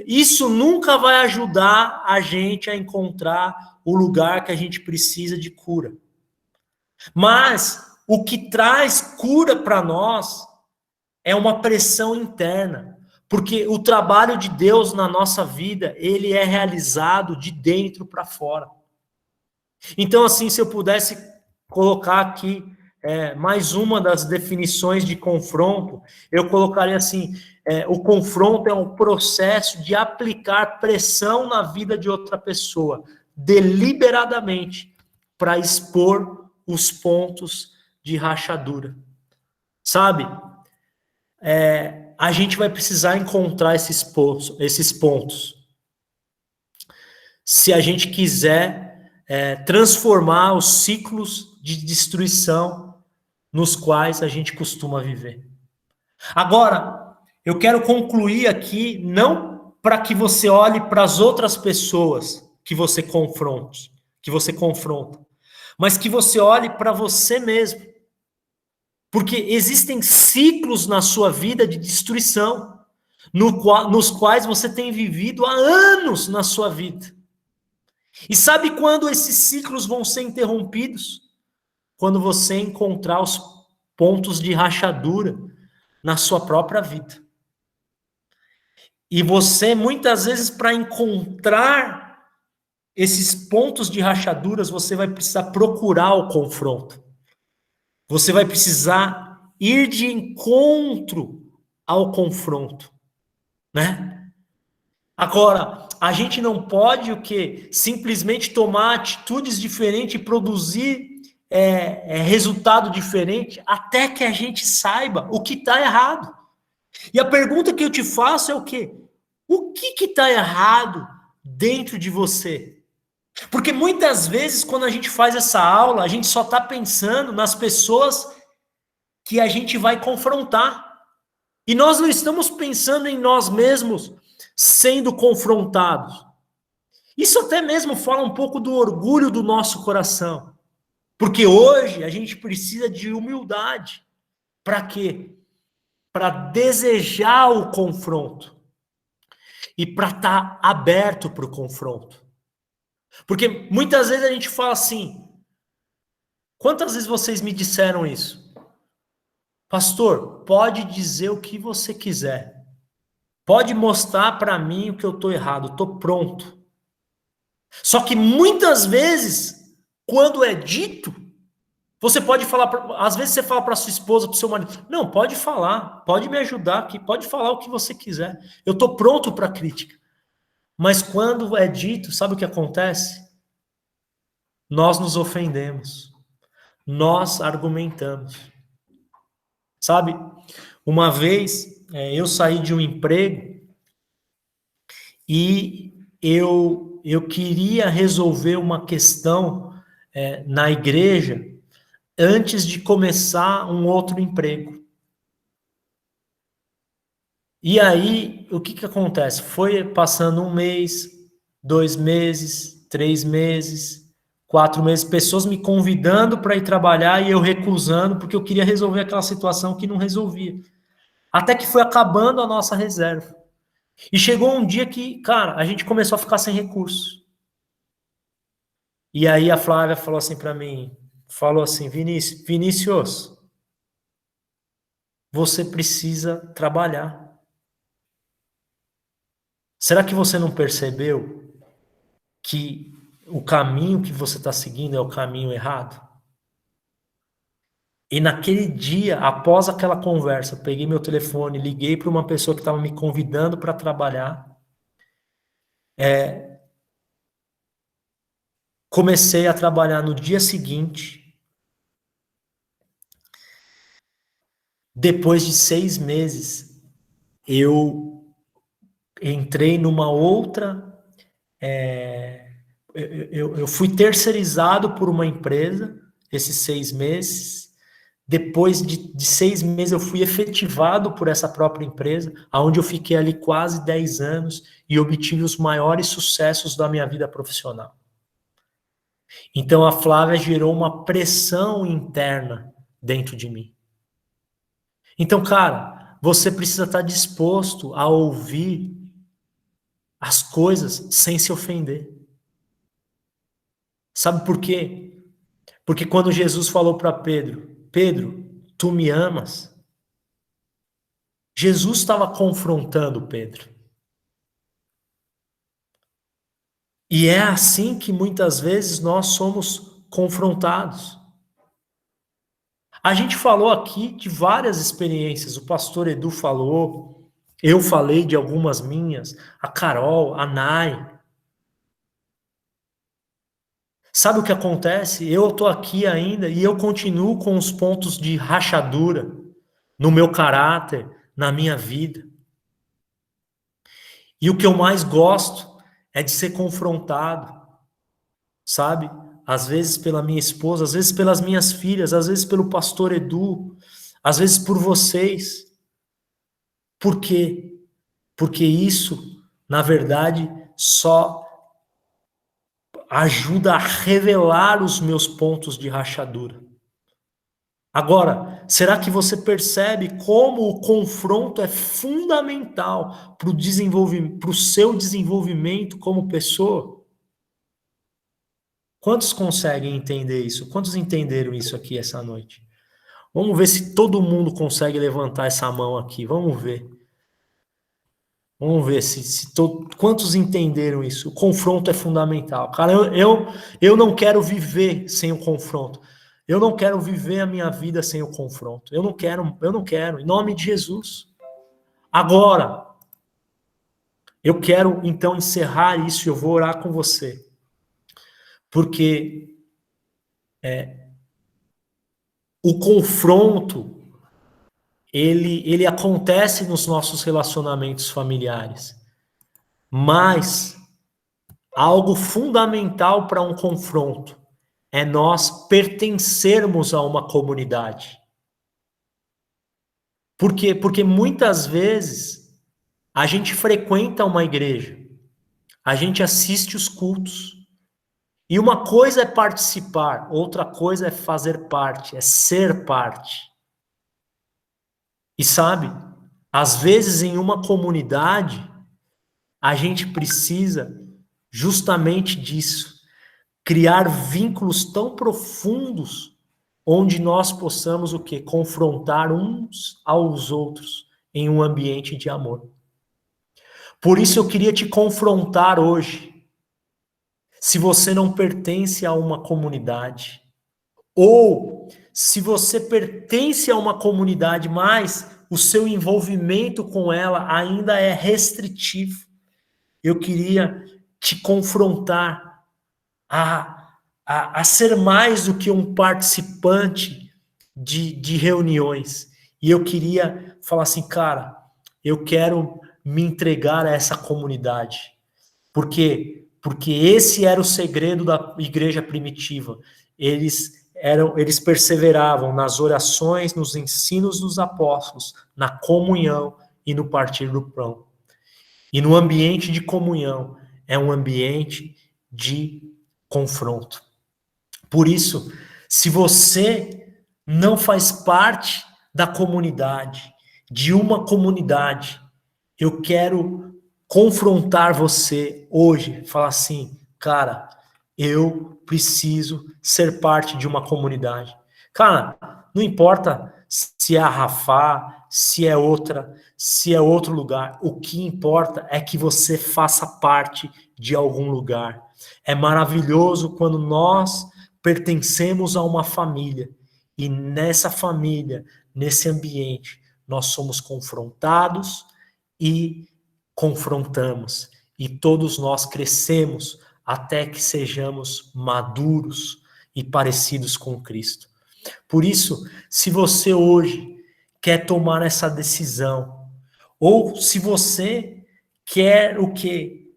Isso nunca vai ajudar a gente a encontrar o lugar que a gente precisa de cura. Mas o que traz cura para nós é uma pressão interna, porque o trabalho de Deus na nossa vida, ele é realizado de dentro para fora. Então, assim, se eu pudesse colocar aqui mais uma das definições de confronto, eu colocaria assim, o confronto é um processo de aplicar pressão na vida de outra pessoa, deliberadamente, para expor os pontos de rachadura. Sabe? A gente vai precisar encontrar esses pontos. Se a gente quiser transformar os ciclos de destruição nos quais a gente costuma viver. Agora, eu quero concluir aqui, não para que você olhe para as outras pessoas que você confronta, mas que você olhe para você mesmo. Porque existem ciclos na sua vida de destruição, nos quais você tem vivido há anos na sua vida. E sabe quando esses ciclos vão ser interrompidos? Quando você encontrar os pontos de rachadura na sua própria vida. E você, muitas vezes, para encontrar esses pontos de rachaduras, você vai precisar procurar o confronto. Você vai precisar ir de encontro ao confronto, né? Agora, a gente não pode o quê? Simplesmente tomar atitudes diferentes e produzir resultado diferente até que a gente saiba o que está errado. E a pergunta que eu te faço é o quê? O que está errado dentro de você? Porque muitas vezes, quando a gente faz essa aula, a gente só está pensando nas pessoas que a gente vai confrontar. E nós não estamos pensando em nós mesmos sendo confrontados. Isso até mesmo fala um pouco do orgulho do nosso coração. Porque hoje a gente precisa de humildade. Para quê? Para desejar o confronto. E para estar aberto para o confronto. Porque muitas vezes a gente fala assim, quantas vezes vocês me disseram isso? Pastor, pode dizer o que você quiser. Pode mostrar para mim o que eu estou errado, estou pronto. Só que muitas vezes, quando é dito, você pode falar, às vezes você fala para sua esposa, para o seu marido, não, pode falar, pode me ajudar aqui, pode falar o que você quiser. Eu estou pronto para a crítica. Mas quando é dito, sabe o que acontece? Nós nos ofendemos. Nós argumentamos. Sabe? Uma vez, eu saí de um emprego e eu queria resolver uma questão na igreja antes de começar um outro emprego. E aí, o que acontece? Foi passando 1 mês, 2 meses, 3 meses, 4 meses, pessoas me convidando para ir trabalhar e eu recusando, porque eu queria resolver aquela situação que não resolvia. Até que foi acabando a nossa reserva. E chegou um dia que, cara, a gente começou a ficar sem recursos. E aí a Flávia falou assim para mim, falou assim, Vinícius, você precisa trabalhar. Será que você não percebeu que o caminho que você está seguindo é o caminho errado? E naquele dia, após aquela conversa, eu peguei meu telefone, liguei para uma pessoa que estava me convidando para trabalhar. Comecei a trabalhar no dia seguinte. Depois de 6 meses, eu entrei numa outra... Eu fui terceirizado por uma empresa, esses 6 meses. Depois de 6 meses, eu fui efetivado por essa própria empresa, onde eu fiquei ali quase 10 anos e obtive os maiores sucessos da minha vida profissional. Então, a Flávia gerou uma pressão interna dentro de mim. Então, cara, você precisa estar disposto a ouvir as coisas sem se ofender. Sabe por quê? Porque quando Jesus falou para Pedro, Pedro, tu me amas? Jesus estava confrontando Pedro. E é assim que muitas vezes nós somos confrontados. A gente falou aqui de várias experiências, o pastor Edu falou, eu falei de algumas minhas, a Carol, a Nai. Sabe o que acontece? Eu estou aqui ainda e eu continuo com os pontos de rachadura no meu caráter, na minha vida. E o que eu mais gosto é de ser confrontado, sabe? Às vezes pela minha esposa, às vezes pelas minhas filhas, às vezes pelo pastor Edu, às vezes por vocês. Por quê? Porque isso, na verdade, só ajuda a revelar os meus pontos de rachadura. Agora, será que você percebe como o confronto é fundamental para o seu desenvolvimento como pessoa? Quantos conseguem entender isso? Quantos entenderam isso aqui essa noite? Vamos ver se todo mundo consegue levantar essa mão aqui. Vamos ver. Vamos ver quantos entenderam isso. O confronto é fundamental. Cara, eu não quero viver sem o confronto. Eu não quero viver a minha vida sem o confronto. Eu não quero. Em nome de Jesus. Agora, eu quero então encerrar isso e eu vou orar com você. Porque o confronto, ele acontece nos nossos relacionamentos familiares. Mas algo fundamental para um confronto é nós pertencermos a uma comunidade. Por quê? Porque muitas vezes a gente frequenta uma igreja, a gente assiste os cultos, e uma coisa é participar, outra coisa é fazer parte, é ser parte. E sabe, às vezes em uma comunidade, a gente precisa justamente disso, criar vínculos tão profundos onde nós possamos o quê? Confrontar uns aos outros em um ambiente de amor. Por isso eu queria te confrontar hoje. Se você não pertence a uma comunidade, ou se você pertence a uma comunidade, mas o seu envolvimento com ela ainda é restritivo, eu queria te confrontar a ser mais do que um participante de reuniões E eu queria falar assim, cara, eu quero me entregar a essa comunidade. Por quê? Porque esse era o segredo da igreja primitiva. Eles perseveravam nas orações, nos ensinos dos apóstolos, na comunhão e no partir do pão. E no ambiente de comunhão é um ambiente de confronto. Por isso, se você não faz parte da comunidade, de uma comunidade, eu quero confrontar você hoje, falar assim, cara, eu preciso ser parte de uma comunidade. Cara, não importa se é a Rafá, se é outra, se é outro lugar, o que importa é que você faça parte de algum lugar. É maravilhoso quando nós pertencemos a uma família e nessa família, nesse ambiente, nós somos confrontados e confrontamos, e todos nós crescemos até que sejamos maduros e parecidos com Cristo. Por isso, se você hoje quer tomar essa decisão, ou se você quer o quê?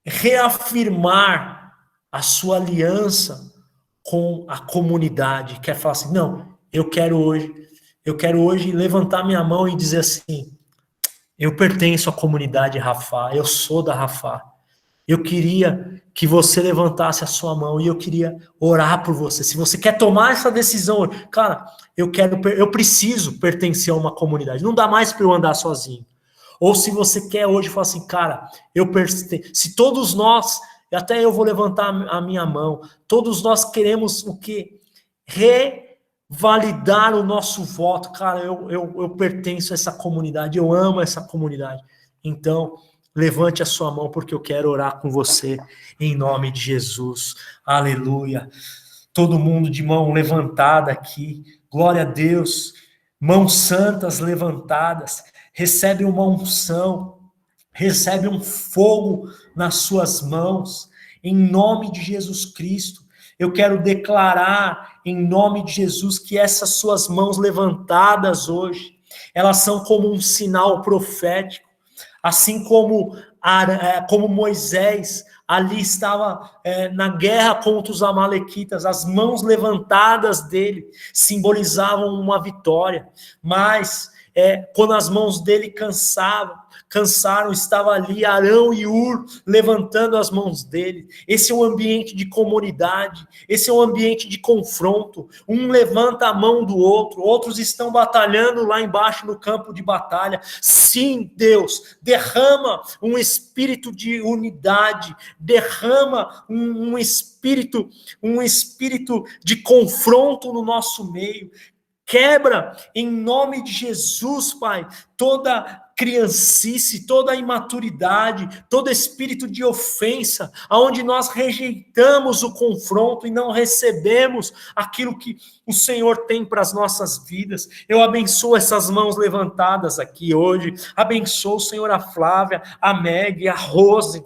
Reafirmar a sua aliança com a comunidade, quer falar assim, não, eu quero hoje levantar minha mão e dizer assim, eu pertenço à comunidade Rafá, eu sou da Rafá. Eu queria que você levantasse a sua mão e eu queria orar por você. Se você quer tomar essa decisão, cara, eu preciso pertencer a uma comunidade. Não dá mais para eu andar sozinho. Ou se você quer hoje falar assim, cara, se todos nós, até eu vou levantar a minha mão, todos nós queremos o quê? Revalidar o nosso voto. Cara, eu pertenço a essa comunidade, eu amo essa comunidade. Então, levante a sua mão, porque eu quero orar com você, em nome de Jesus. Aleluia. Todo mundo de mão levantada aqui. Glória a Deus. Mãos santas levantadas. Recebe uma unção. Recebe um fogo nas suas mãos. Em nome de Jesus Cristo. Eu quero declarar, em nome de Jesus, que essas suas mãos levantadas hoje, elas são como um sinal profético. Assim como Moisés ali estava na guerra contra os amalequitas, as mãos levantadas dele simbolizavam uma vitória, mas quando as mãos dele cansaram, estava ali Arão e Ur levantando as mãos dele. Esse é um ambiente de comunidade, esse é um ambiente de confronto. Um levanta a mão do outro, outros estão batalhando lá embaixo no campo de batalha. Sim, Deus, derrama um espírito de unidade, derrama um espírito de confronto no nosso meio. Quebra, em nome de Jesus, Pai, toda criancice, toda imaturidade, todo espírito de ofensa, aonde nós rejeitamos o confronto e não recebemos aquilo que o Senhor tem para as nossas vidas. Eu abençoo essas mãos levantadas aqui hoje, abençoo, Senhor, a Flávia, a Meg, a Rose,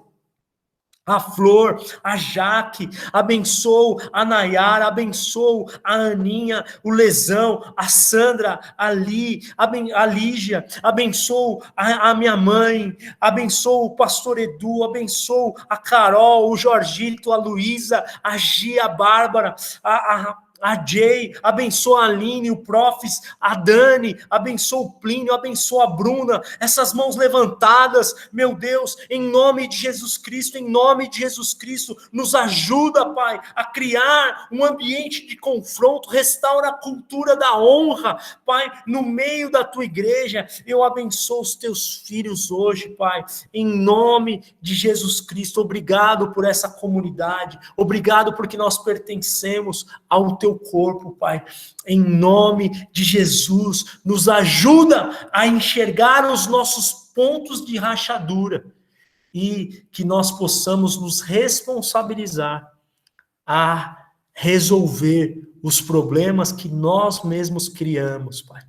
a Flor, a Jaque, abençoo a Nayara, abençoo a Aninha, o Lesão, a Sandra, a Lígia, abençoo a minha mãe, abençoo o pastor Edu, abençoo a Carol, o Jorgito, a Luísa, a Gia, a Bárbara, a Jay, abençoa a Aline, o Profis, a Dani, abençoa o Plínio, abençoa a Bruna, essas mãos levantadas, meu Deus, em nome de Jesus Cristo, nos ajuda, Pai, a criar um ambiente de confronto, restaura a cultura da honra, Pai, no meio da tua igreja. Eu abençoo os teus filhos hoje, Pai, em nome de Jesus Cristo. Obrigado por essa comunidade, obrigado porque nós pertencemos ao teu corpo, Pai, em nome de Jesus, nos ajuda a enxergar os nossos pontos de rachadura e que nós possamos nos responsabilizar a resolver os problemas que nós mesmos criamos, Pai.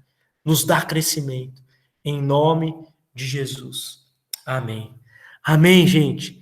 Nos dá crescimento, em nome de Jesus. Amém. Amém, gente.